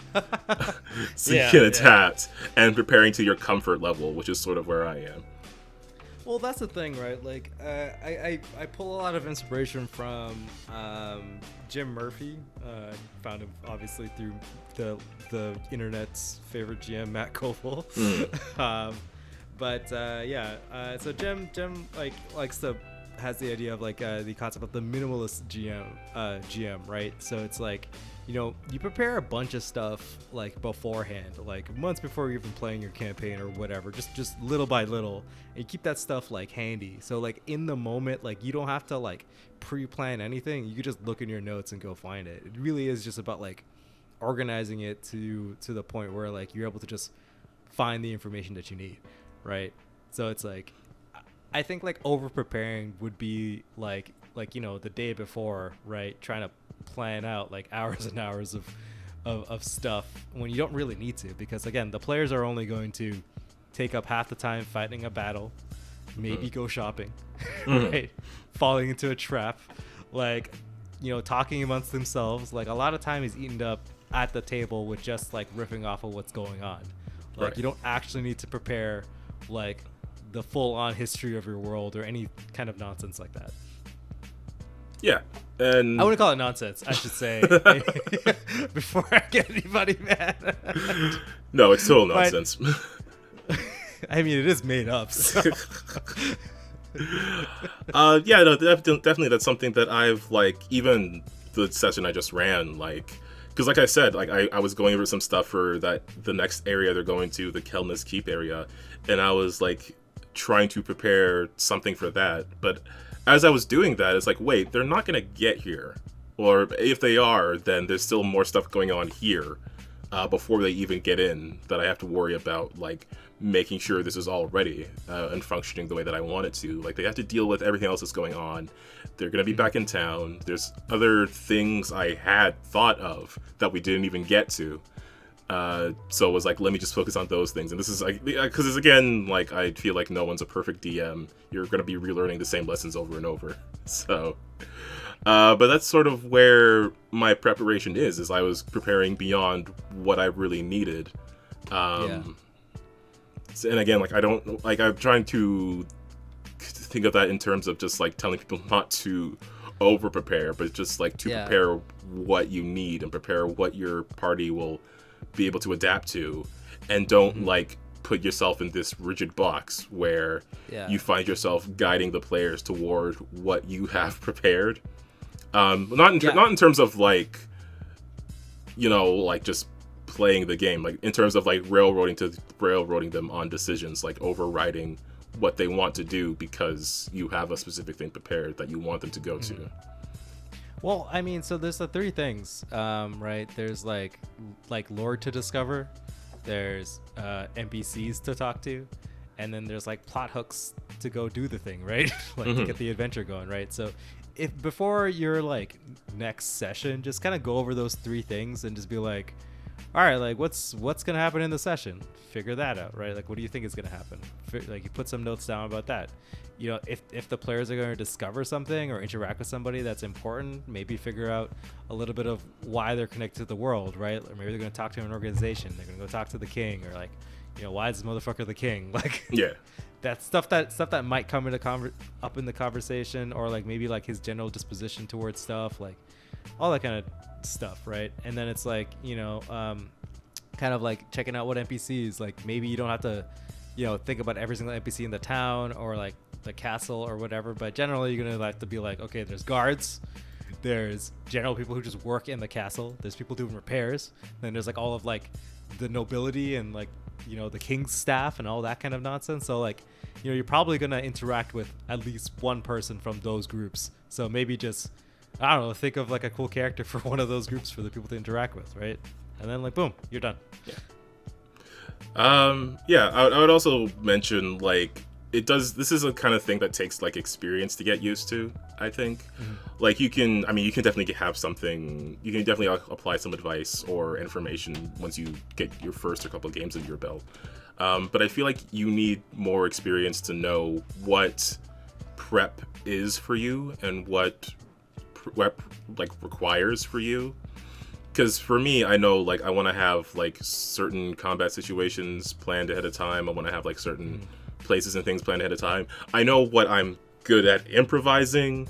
A: So you can adapt and preparing to your comfort level, which is sort of where I am.
B: Well, that's the thing, right? Like, I pull a lot of inspiration from Jim Murphy. Found him obviously through the internet's favorite GM, Matt Koval. So Jim has the idea of like the concept of the minimalist GM, right? So it's like, you prepare a bunch of stuff like beforehand, like months before you're even playing your campaign or whatever, just little by little, and you keep that stuff like handy. So like in the moment, like you don't have to like pre-plan anything. You can just look in your notes and go find it. It really is just about like organizing it to the point where like you're able to just find the information that you need, right? So it's like, I think like over preparing would be like the day before, right? Trying to plan out like hours and hours of stuff when you don't really need to, because again, the players are only going to take up half the time fighting a battle, maybe go shopping, right? Falling into a trap, like, talking amongst themselves. Like a lot of time is eaten up at the table with just like riffing off of what's going on. Like
A: Right.
B: You don't actually need to prepare like the full-on history of your world or any kind of nonsense like that.
A: Yeah, and
B: I wouldn't call it nonsense, I should say, before I get anybody mad.
A: no, it's total nonsense.
B: I mean, it is made up. So.
A: Yeah, no, definitely that's something that I've like, even the session I just ran, like, because like I said, like I was going over some stuff for the next area they're going to, the Kelness Keep area, and I was like trying to prepare something for that. But as I was doing that, it's like, wait, they're not gonna get here, or if they are, then there's still more stuff going on here before they even get in that I have to worry about, like making sure this is all ready and functioning the way that I want it to. Like, they have to deal with everything else that's going on. They're going to be back in town. There's other things I had thought of that we didn't even get to. So it was like, let me just focus on those things. And this is like, because it's, again, like, I feel like no one's a perfect DM. You're going to be relearning the same lessons over and over. So, but that's sort of where my preparation is I was preparing beyond what I really needed. And again, like, I don't, like, I'm trying to think of that in terms of just like telling people not to over prepare, but just like to prepare what you need and prepare what your party will be able to adapt to, and don't like put yourself in this rigid box where you find yourself guiding the players toward what you have prepared. Not in terms of like, you know, like just playing the game, like in terms of like railroading them on decisions, like overriding what they want to do because you have a specific thing prepared that you want them to go to.
B: Well, I mean, so there's the three things, right? There's like lore to discover, there's NPCs to talk to, and then there's like plot hooks to go do the thing, right? Like to get the adventure going, right? So if before your like next session, just kind of go over those three things and just be like, all right, like what's gonna happen in the session? Figure that out, right? Like, what do you think is gonna happen? Like, you put some notes down about that. You know, if the players are going to discover something or interact with somebody that's important, maybe figure out a little bit of why they're connected to the world, right? Or maybe they're going to talk to an organization. They're going to go talk to the king, or like, you know, why is this motherfucker the king? Like, that stuff that might come into up in the conversation, or like maybe like his general disposition towards stuff, like all that kind of stuff, right? And then it's like, you know, kind of like checking out what NPCs, like maybe you don't have to, you know, think about every single NPC in the town or like the castle or whatever, but generally you're gonna have to be like, okay, there's guards, there's general people who just work in the castle, there's people doing repairs, then there's like all of like the nobility and like, you know, the king's staff and all that kind of nonsense. So like, you know, you're probably gonna interact with at least one person from those groups. So maybe just, I don't know, think of like a cool character for one of those groups for the people to interact with, right? And then like, boom, you're done.
A: I would also mention, like, this is a kind of thing that takes like experience to get used to, I think. Like, you can definitely have something, you can definitely apply some advice or information once you get your first or couple of games under your belt. But I feel like you need more experience to know what prep is for you and what prep like requires for you. Because for me, I know, like, I want to have like certain combat situations planned ahead of time. I want to have like certain places and things planned ahead of time. I know what I'm good at improvising.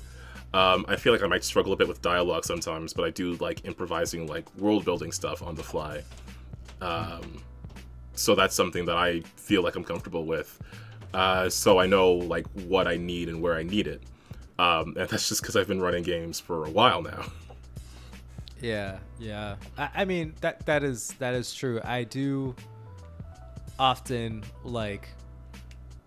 A: I feel like I might struggle a bit with dialogue sometimes, but I do like improvising like world building stuff on the fly. So that's something that I feel like I'm comfortable with. So I know like what I need and where I need it. And that's just because I've been running games for a while now.
B: Yeah. I mean, that is true. I do often like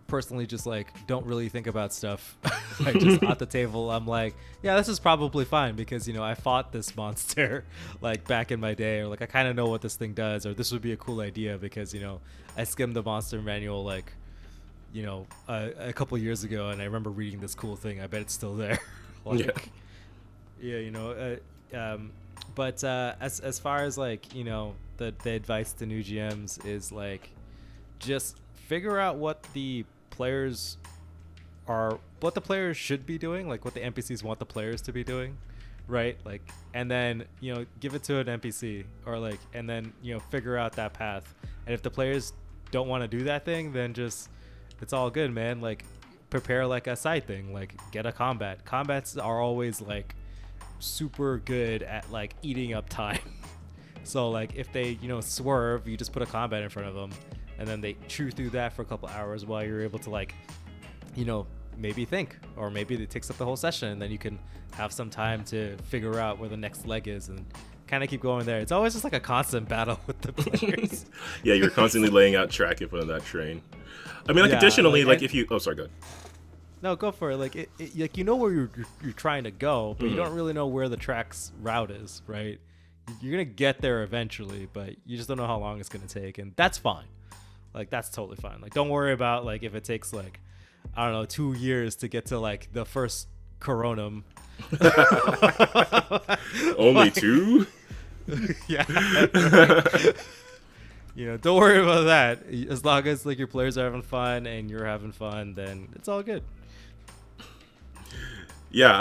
B: personally just like don't really think about stuff. Like, just at the table, I'm like, yeah, this is probably fine because, you know, I fought this monster like back in my day, or like I kind of know what this thing does, or this would be a cool idea because, you know, I skimmed the monster manual like, you know, a couple years ago, and I remember reading this cool thing. I bet it's still there. Like, you know, but as far as like, you know, the advice to new GMs is like, just figure out what the players should be doing, like what the NPCs want the players to be doing, right? Like, and then, you know, give it to an NPC, or like, and then, you know, figure out that path. And if the players don't want to do that thing, then just, it's all good, man. Like, prepare like a side thing, like get a combat. Combats are always like super good at like eating up time. So like if they, you know, swerve, you just put a combat in front of them, and then they chew through that for a couple hours while you're able to like, you know, maybe think, or maybe it takes up the whole session, and then you can have some time to figure out where the next leg is and kind of keep going there. It's always just like a constant battle with the players.
A: Yeah, you're constantly laying out track in front of that train. I mean, like, additionally, like if you... Oh, sorry, go ahead.
B: No, go for it. Like, like, you know where you're trying to go, but you don't really know where the track's route is, right? You're going to get there eventually, but you just don't know how long it's going to take, and that's fine. Like, that's totally fine. Like, don't worry about, like, if it takes, like, I don't know, 2 years to get to, like, the first Coronum.
A: Only 2?
B: Yeah. You know, don't worry about that. As long as, like, your players are having fun and you're having fun, then it's all good.
A: Yeah,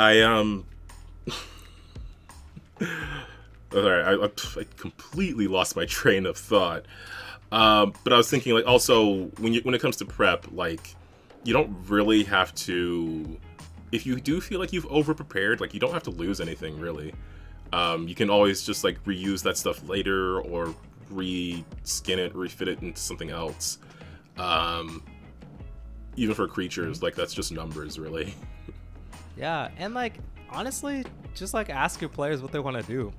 A: sorry, I completely lost my train of thought. But I was thinking, like, also when it comes to prep, like, you don't really have to. If you do feel like you've over-prepared, like, you don't have to lose anything, really. You can always just, like, reuse that stuff later, or re-skin it, refit it into something else. Even for creatures, like, that's just numbers, really.
B: Yeah, and, like, honestly, just, like, ask your players what they want to do.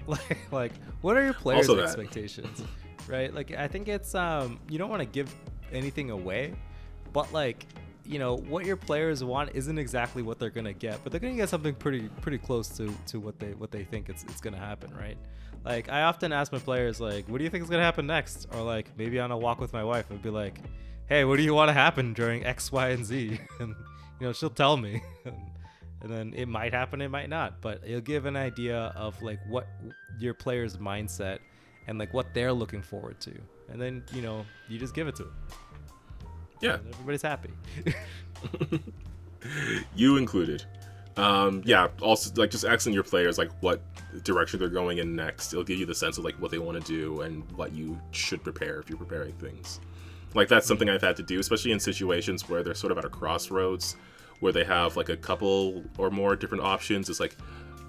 B: Like, what are your players' expectations? Right? Like, I think it's, you don't want to give anything away, but, like, you know, what your players want isn't exactly what they're gonna get, but they're gonna get something pretty close to what they think it's gonna happen, right? Like, I often ask my players, like, what do you think is gonna happen next? Or, like, maybe on a walk with my wife, I'd be like, hey, what do you want to happen during X, Y, and Z? And, you know, she'll tell me. And then it might happen, it might not, but it'll give an idea of, like, what your player's mindset and, like, what they're looking forward to. And then, you know, you just give it to them.
A: Yeah.
B: And everybody's happy.
A: You included. Yeah, also, like, just asking your players, like, what direction they're going in next. It'll give you the sense of, like, what they want to do and what you should prepare if you're preparing things. Like, that's something I've had to do, especially in situations where they're sort of at a crossroads, where they have, like, a couple or more different options. It's like,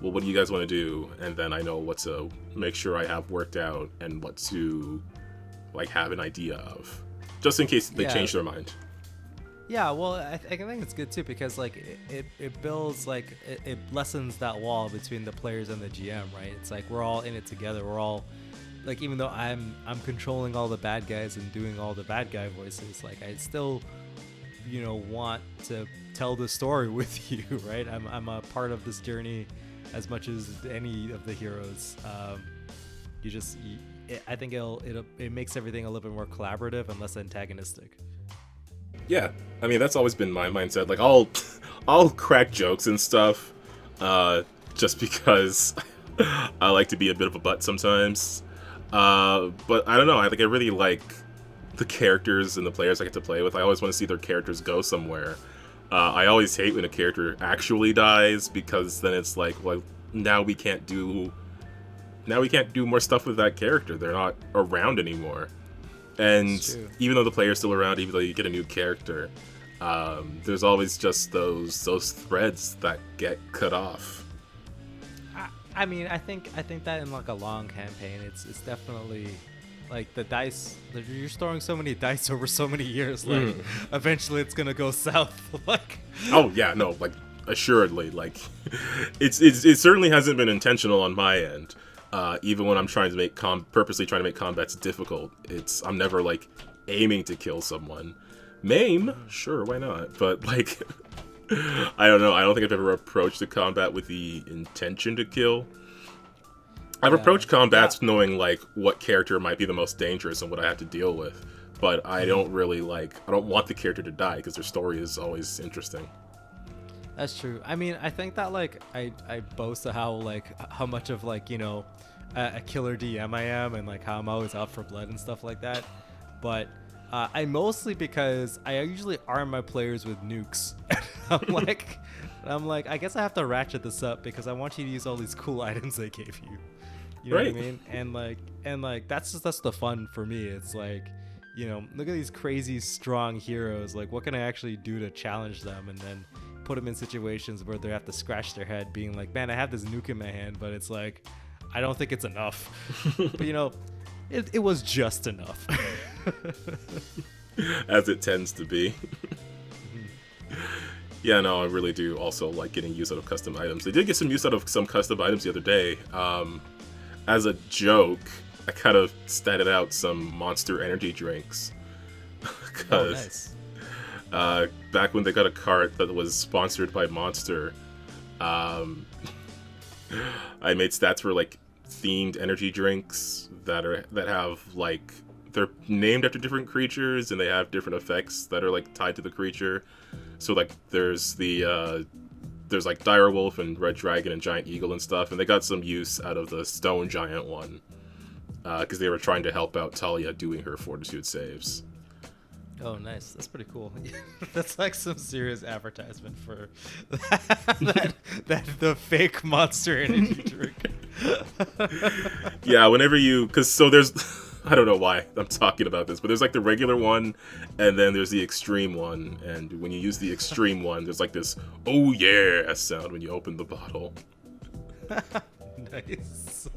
A: well, what do you guys want to do? And then I know what to make sure I have worked out and what to, like, have an idea of, just in case they change their mind.
B: Yeah, well, I think it's good too, because, like, it builds, like, it lessens that wall between the players and the GM, right? It's like we're all in it together. We're all, like, even though I'm controlling all the bad guys and doing all the bad guy voices, like, I still, you know, want to tell the story with you, right? I'm a part of this journey as much as any of the heroes. I think it makes everything a little bit more collaborative and less antagonistic.
A: Yeah, I mean, that's always been my mindset. Like, I'll crack jokes and stuff, just because I like to be a bit of a butt sometimes. But I don't know. I really like the characters and the players I get to play with. I always want to see their characters go somewhere. I always hate when a character actually dies, because then it's like, well, now we can't do more stuff with that character. They're not around anymore. And even though the player's still around, even though you get a new character, there's always just those threads that get cut off.
B: I mean, I think that in, like, a long campaign, it's definitely, like, the dice. You're storing so many dice over so many years. Like, eventually it's gonna go south. Like,
A: oh yeah, no, like, assuredly, like, it certainly hasn't been intentional on my end. Even when I'm trying to purposely trying to make combats difficult, I'm never, like, aiming to kill someone. Maim, sure, why not? But, like, I don't know. I don't think I've ever approached the combat with the intention to kill. I've approached combats knowing, like, what character might be the most dangerous and what I have to deal with. But I don't really, like, I don't want the character to die, because their story is always interesting.
B: That's true. I mean, I think that, like, I boast of how much of, like, you know, a killer DM I am, and, like, how I'm always out for blood and stuff like that. But I mostly, because I usually arm my players with nukes. I'm like, I guess I have to ratchet this up, because I want you to use all these cool items they gave you. You know what I mean? And like that's the fun for me. It's like, you know, look at these crazy strong heroes. Like, what can I actually do to challenge them? And then put them in situations where they have to scratch their head, being like, man, I have this nuke in my hand, but it's like, I don't think it's enough. But, you know, it was just enough.
A: As it tends to be. Yeah, no, I really do also like getting use out of custom items. They did get some use out of some custom items the other day. As a joke, I kind of statted out some Monster energy drinks.
B: Oh, nice.
A: Back when they got a cart that was sponsored by Monster, I made stats for like themed energy drinks that have like they're named after different creatures and they have different effects that are like tied to the creature. So like there's like Direwolf and Red Dragon and Giant Eagle and stuff, and they got some use out of the Stone Giant one because they were trying to help out Talia doing her Fortitude saves.
B: Oh, nice. That's pretty cool. That's like some serious advertisement for that the fake Monster energy drink.
A: Yeah, so there's, I don't know why I'm talking about this, but there's like the regular one, and then there's the extreme one, and when you use the extreme one, there's like this, oh yeah sound when you open the bottle.
B: Nice.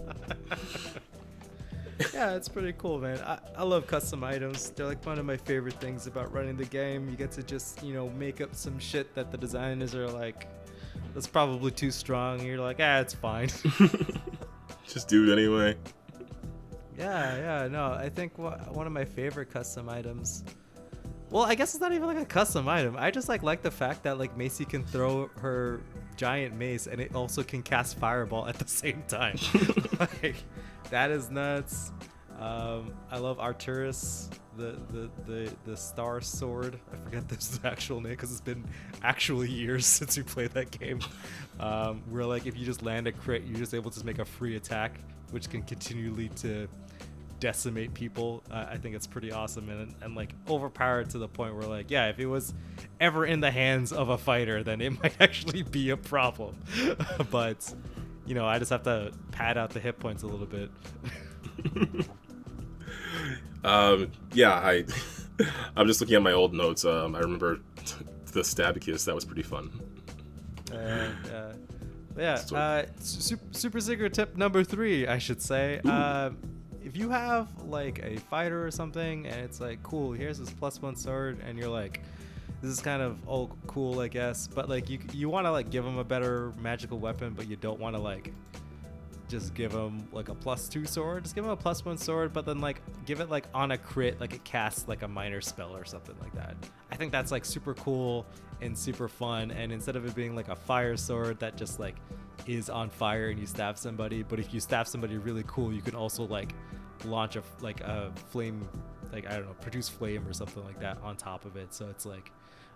B: Yeah, it's pretty cool, man. I love custom items. They're like one of my favorite things about running the game. You get to just, make up some shit that the designers are like, that's probably too strong. And you're like, it's fine.
A: Just do it anyway.
B: Yeah, no. I think one of my favorite custom items. Well, I guess it's not even like a custom item. I just like the fact that like Macy can throw her giant mace and it also can cast fireball at the same time. Like, that is nuts. I love Arturus, the Star Sword. I forget the actual name because it's been actually years since we played that game. Where like if you just land a crit, you're just able to make a free attack, which can continually to decimate people. I think it's pretty awesome and like overpowered to the point where like, yeah, if it was ever in the hands of a fighter, then it might actually be a problem. But I just have to pad out the hit points a little bit.
A: Yeah, I'm just looking at my old notes. I remember the Stabicus. That was pretty fun.
B: Super Secret tip number 3, I should say. If you have like a fighter or something and it's like, cool, here's this +1 sword, and you're like, this is kind of all cool, I guess, but like you want to like give them a better magical weapon, but you don't want to like just give them like a +2 sword. Just give them a +1 sword, but then like give it like on a crit, like it casts like a minor spell or something like that. I think that's like super cool and super fun. And instead of it being like a fire sword that just like is on fire and you stab somebody, but if you stab somebody really cool, you can also like launch a flame, like I don't know, produce flame or something like that on top of it. So it's like,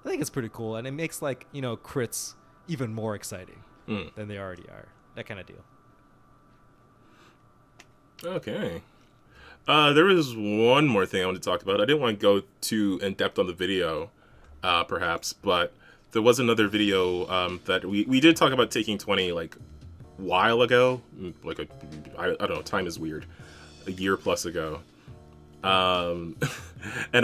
B: I think it's pretty cool, and it makes like crits even more exciting than they already are. That kind of deal.
A: Okay. There was one more thing I wanted to talk about. I didn't want to go too in depth on the video, perhaps, but there was another video that we did talk about taking 20 like a while ago, like I don't know, time is weird, a year plus ago. And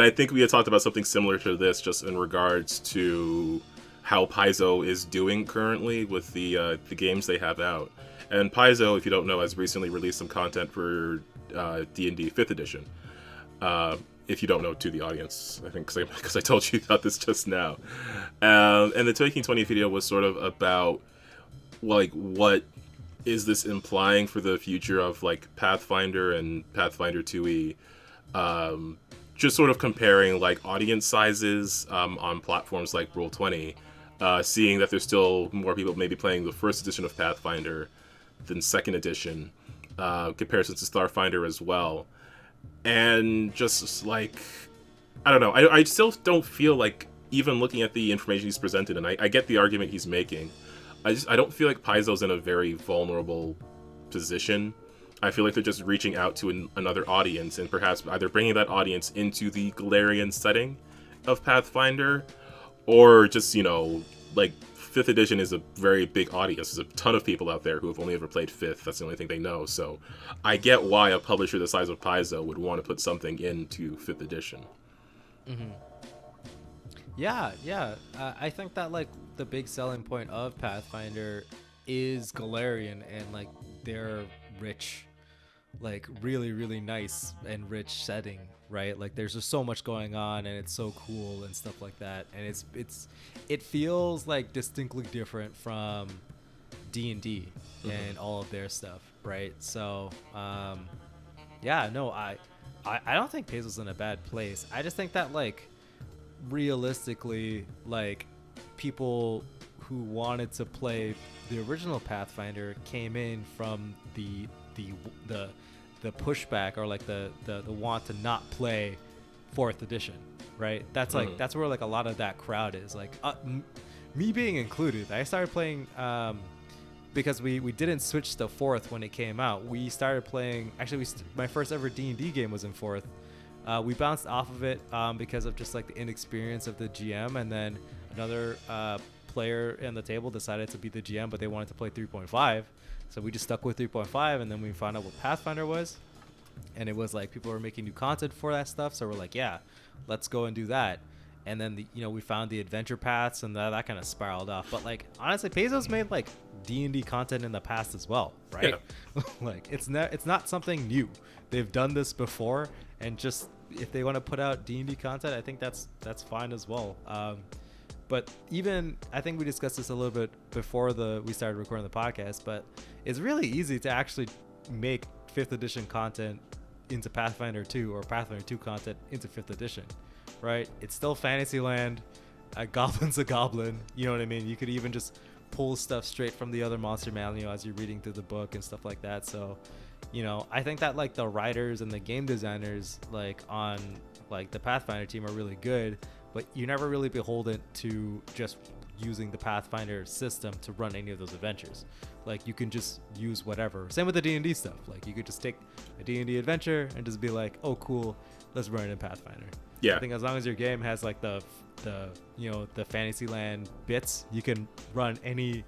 A: I think we had talked about something similar to this, just in regards to how Paizo is doing currently with the games they have out. And Paizo, if you don't know, has recently released some content for D&D 5th edition. If you don't know, to the audience, I think, because I told you about this just now. And the Taking 20 video was sort of about, like, what is this implying for the future of, like, Pathfinder and Pathfinder 2e? Just sort of comparing, like, audience sizes on platforms like Roll20, seeing that there's still more people maybe playing the 1st edition of Pathfinder than 2nd edition, comparisons to Starfinder as well. And just, like, I don't know, I still don't feel like, even looking at the information he's presented, and I get the argument he's making, I don't feel like Paizo's in a very vulnerable position. I feel like they're just reaching out to another audience, and perhaps either bringing that audience into the Galarian setting of Pathfinder, or just, like, 5th edition is a very big audience. There's a ton of people out there who have only ever played 5th. That's the only thing they know. So I get why a publisher the size of Paizo would want to put something into 5th edition.
B: Mm-hmm. Yeah. I think that, like, the big selling point of Pathfinder is Galarian and, like, their rich like really really nice and rich setting, right? Like there's just so much going on and it's so cool and stuff like that, and it feels like distinctly different from D&D and all of their stuff, right? So yeah, no, I don't think Paizo's in a bad place. I just think that like realistically, like people who wanted to play the original Pathfinder came in from the pushback, or like the want to not play fourth edition, right? That's like that's where like a lot of that crowd is, like me being included. I started playing because we didn't switch to fourth when it came out. We started playing, actually my first ever D&D game was in fourth. We bounced off of it because of just like the inexperience of the GM, and then another player in the table decided to be the GM, but they wanted to play 3.5, so we just stuck with 3.5, and then we found out what Pathfinder was, and it was like people were making new content for that stuff, so we're like, yeah, let's go and do that. And then we found the adventure paths, and that kind of spiraled off. But like honestly, Paizo's made like D&D content in the past as well, right? Yeah. Like it's not something new. They've done this before, and just if they want to put out D&D content, I think that's fine as well. But even, I think we discussed this a little bit before we started recording the podcast, but it's really easy to actually make 5th edition content into Pathfinder 2, or Pathfinder 2 content into 5th edition. Right? It's still Fantasyland. A goblin's a goblin. You know what I mean? You could even just pull stuff straight from the other monster manual as you're reading through the book and stuff like that. So, I think that like the writers and the game designers like on like the Pathfinder team are really good, but you're never really beholden to just using the Pathfinder system to run any of those adventures. Like you can just use whatever. Same with the D&D stuff. Like you could just take a D&D adventure and just be like, oh cool, let's run it in Pathfinder.
A: Yeah.
B: I think as long as your game has like the Fantasyland bits, you can run any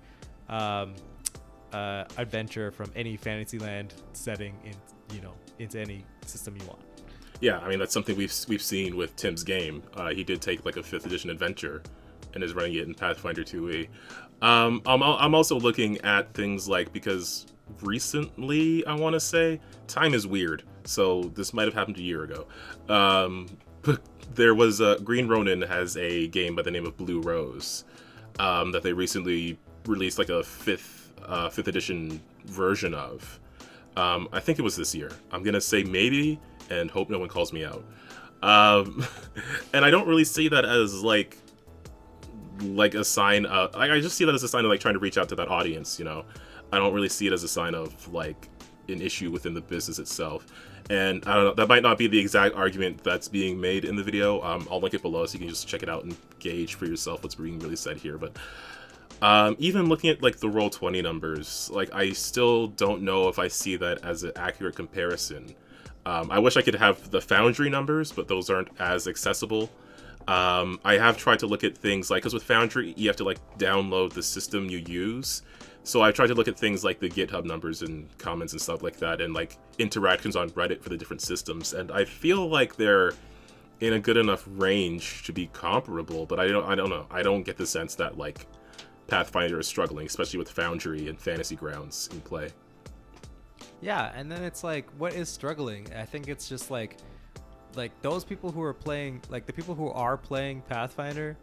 B: adventure from any Fantasyland setting into any system you want.
A: Yeah, I mean that's something we've seen with Tim's game. He did take like a 5th edition adventure and is running it in Pathfinder 2e. I'm also looking at things like, because recently, I want to say, time is weird, so this might have happened a year ago. But there was Green Ronin has a game by the name of Blue Rose that they recently released like a 5th edition version of. I think it was this year. I'm gonna say maybe, and hope no one calls me out. And I don't really see that as like a sign of, I just see that as a sign of like trying to reach out to that audience. I don't really see it as a sign of like an issue within the business itself. And I don't know, that might not be the exact argument that's being made in the video. I'll link it below so you can just check it out and gauge for yourself what's being really said here. But even looking at like the Roll20 numbers, like I still don't know if I see that as an accurate comparison. I wish I could have the Foundry numbers, but those aren't as accessible. I have tried to look at things like, because with Foundry you have to like download the system you use. So I tried to look at things like the GitHub numbers and comments and stuff like that, and like interactions on Reddit for the different systems, and I feel like they're in a good enough range to be comparable. But I don't know. I don't get the sense that like Pathfinder is struggling, especially with Foundry and Fantasy Grounds in play.
B: Yeah, and then it's like, what is struggling? I think it's just like those people who are playing, like the people who are playing Pathfinder,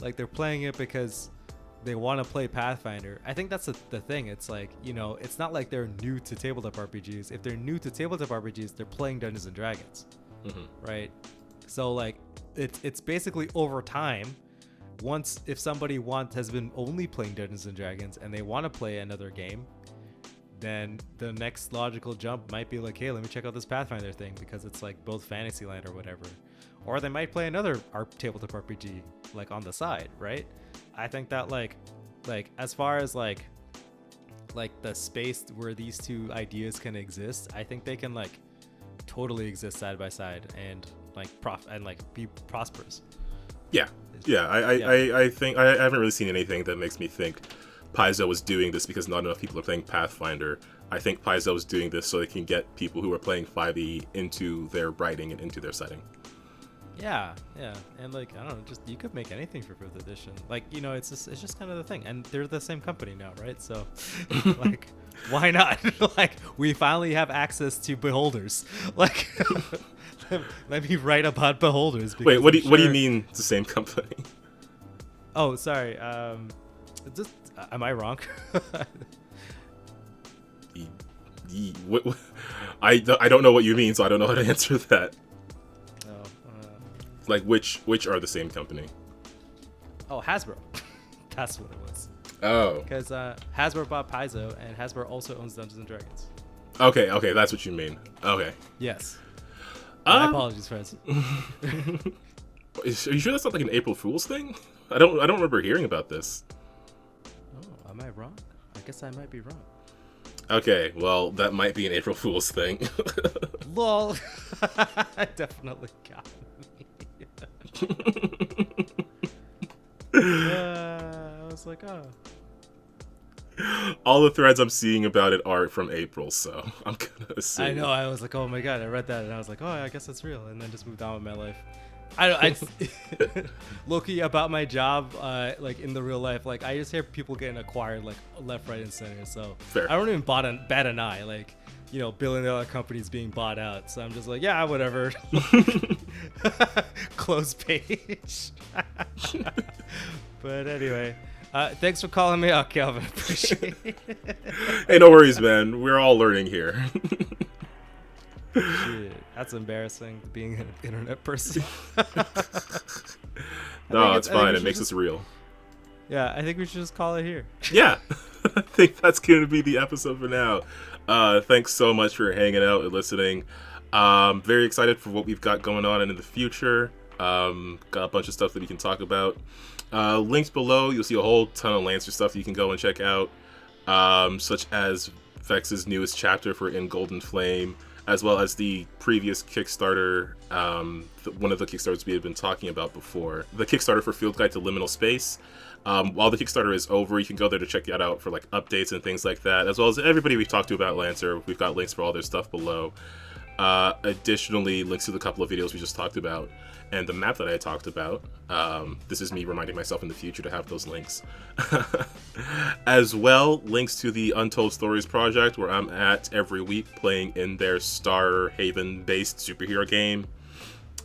B: like they're playing it because they want to play Pathfinder. I think that's the thing. It's like, it's not like they're new to tabletop RPGs. If they're new to tabletop RPGs, they're playing Dungeons and Dragons, right? So like, it's basically over time. If somebody has been only playing Dungeons and Dragons and they want to play another game, then the next logical jump might be like, hey, let me check out this Pathfinder thing because it's like both Fantasyland or whatever. Or they might play another tabletop RPG like on the side, right? I think that like as far as like the space where these two ideas can exist, I think they can like totally exist side by side and like be prosperous. Yeah.
A: I think I haven't really seen anything that makes me think Paizo was doing this because not enough people are playing Pathfinder. I think Paizo is doing this so they can get people who are playing 5e into their writing and into their setting.
B: Yeah, and like I don't know, just you could make anything for 5th edition. Like it's just kind of the thing, and they're the same company now, right? So, like, Why not? Like, we finally have access to beholders. Like, let me write about beholders.
A: Wait, what do you mean it's the same company?
B: Oh, sorry. Just, am I wrong?
A: I don't know what you mean, so I don't know how to answer that.
B: Oh,
A: like, which are the same company?
B: Oh, Hasbro. That's what it was.
A: Oh.
B: Because Hasbro bought Paizo, and Hasbro also owns Dungeons and Dragons.
A: Okay, that's what you mean. Okay.
B: Yes. My apologies, friends.
A: Are you sure that's not like an April Fool's thing? I don't remember hearing about this.
B: Oh, am I wrong? I guess I might be wrong.
A: Okay, well, that might be an April Fool's thing.
B: Lol. Definitely got me. I was like, oh.
A: All the threads I'm seeing about it are from April, so I'm gonna assume.
B: I know. I was like, oh my god, I read that, and I was like, oh, I guess that's real, and then just moved on with my life. I Loki, about my job, like in the real life, like I just hear people getting acquired like left, right, and center. So
A: Fair.
B: I don't even bat an eye, like, you know, billion-dollar companies being bought out. So I'm just like, yeah, whatever. Close page. But anyway, thanks for calling me out, Calvin. Appreciate it.
A: Hey, no worries, man. We're all learning here.
B: Shit, that's embarrassing, being an internet person.
A: No, it's fine. It makes us real.
B: Yeah, I think we should just call it here.
A: Yeah, I think that's going to be the episode for now. Thanks so much for hanging out and listening. Very excited for what we've got going on and in the future. Got a bunch of stuff that we can talk about. Links below, you'll see a whole ton of Lancer stuff you can go and check out, such as Vex's newest chapter for In Golden Flame, as well as the previous Kickstarter, one of the Kickstarters we had been talking about before, the Kickstarter for Field Guide to Liminal Space. While the Kickstarter is over, you can go there to check that out for like updates and things like that, as well as everybody we've talked to about Lancer. We've got links for all their stuff below. Additionally, links to the couple of videos we just talked about and the map that I talked about. This is me reminding myself in the future to have those links. As well, links to the Untold Stories project, where I'm at every week playing in their Star Haven-based superhero game.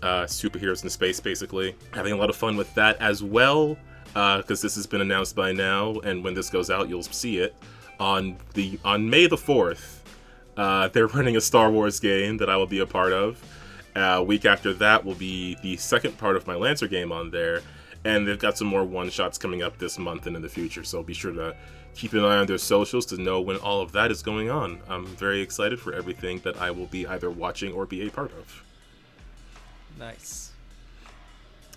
A: Superheroes in space, basically. Having a lot of fun with that as well, because this has been announced by now, and when this goes out, you'll see it. On May the 4th, they're running a Star Wars game that I will be a part of. A week after that will be the second part of my Lancer game on there, and they've got some more one-shots coming up this month and in the future, so be sure to keep an eye on their socials to know when all of that is going on. I'm very excited for everything that I will be either watching or be a part of.
B: Nice.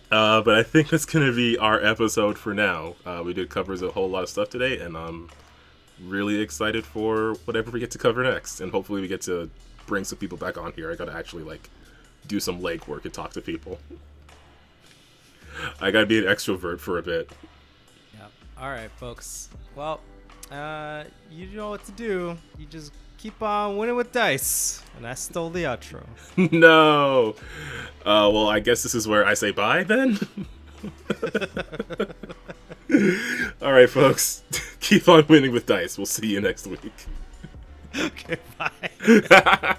A: But I think that's going to be our episode for now. We did cover a whole lot of stuff today, and I'm really excited for whatever we get to cover next, and hopefully we get to bring some people back on here. I gotta actually like do some legwork and talk to people. I gotta be an extrovert for a bit.
B: Yeah. All right, folks. Well, you know what to do. You just keep on winning with dice. And I stole the outro.
A: No. Well, I guess this is where I say bye then. All right, folks. Keep on winning with dice. We'll see you next week.
B: Okay, bye.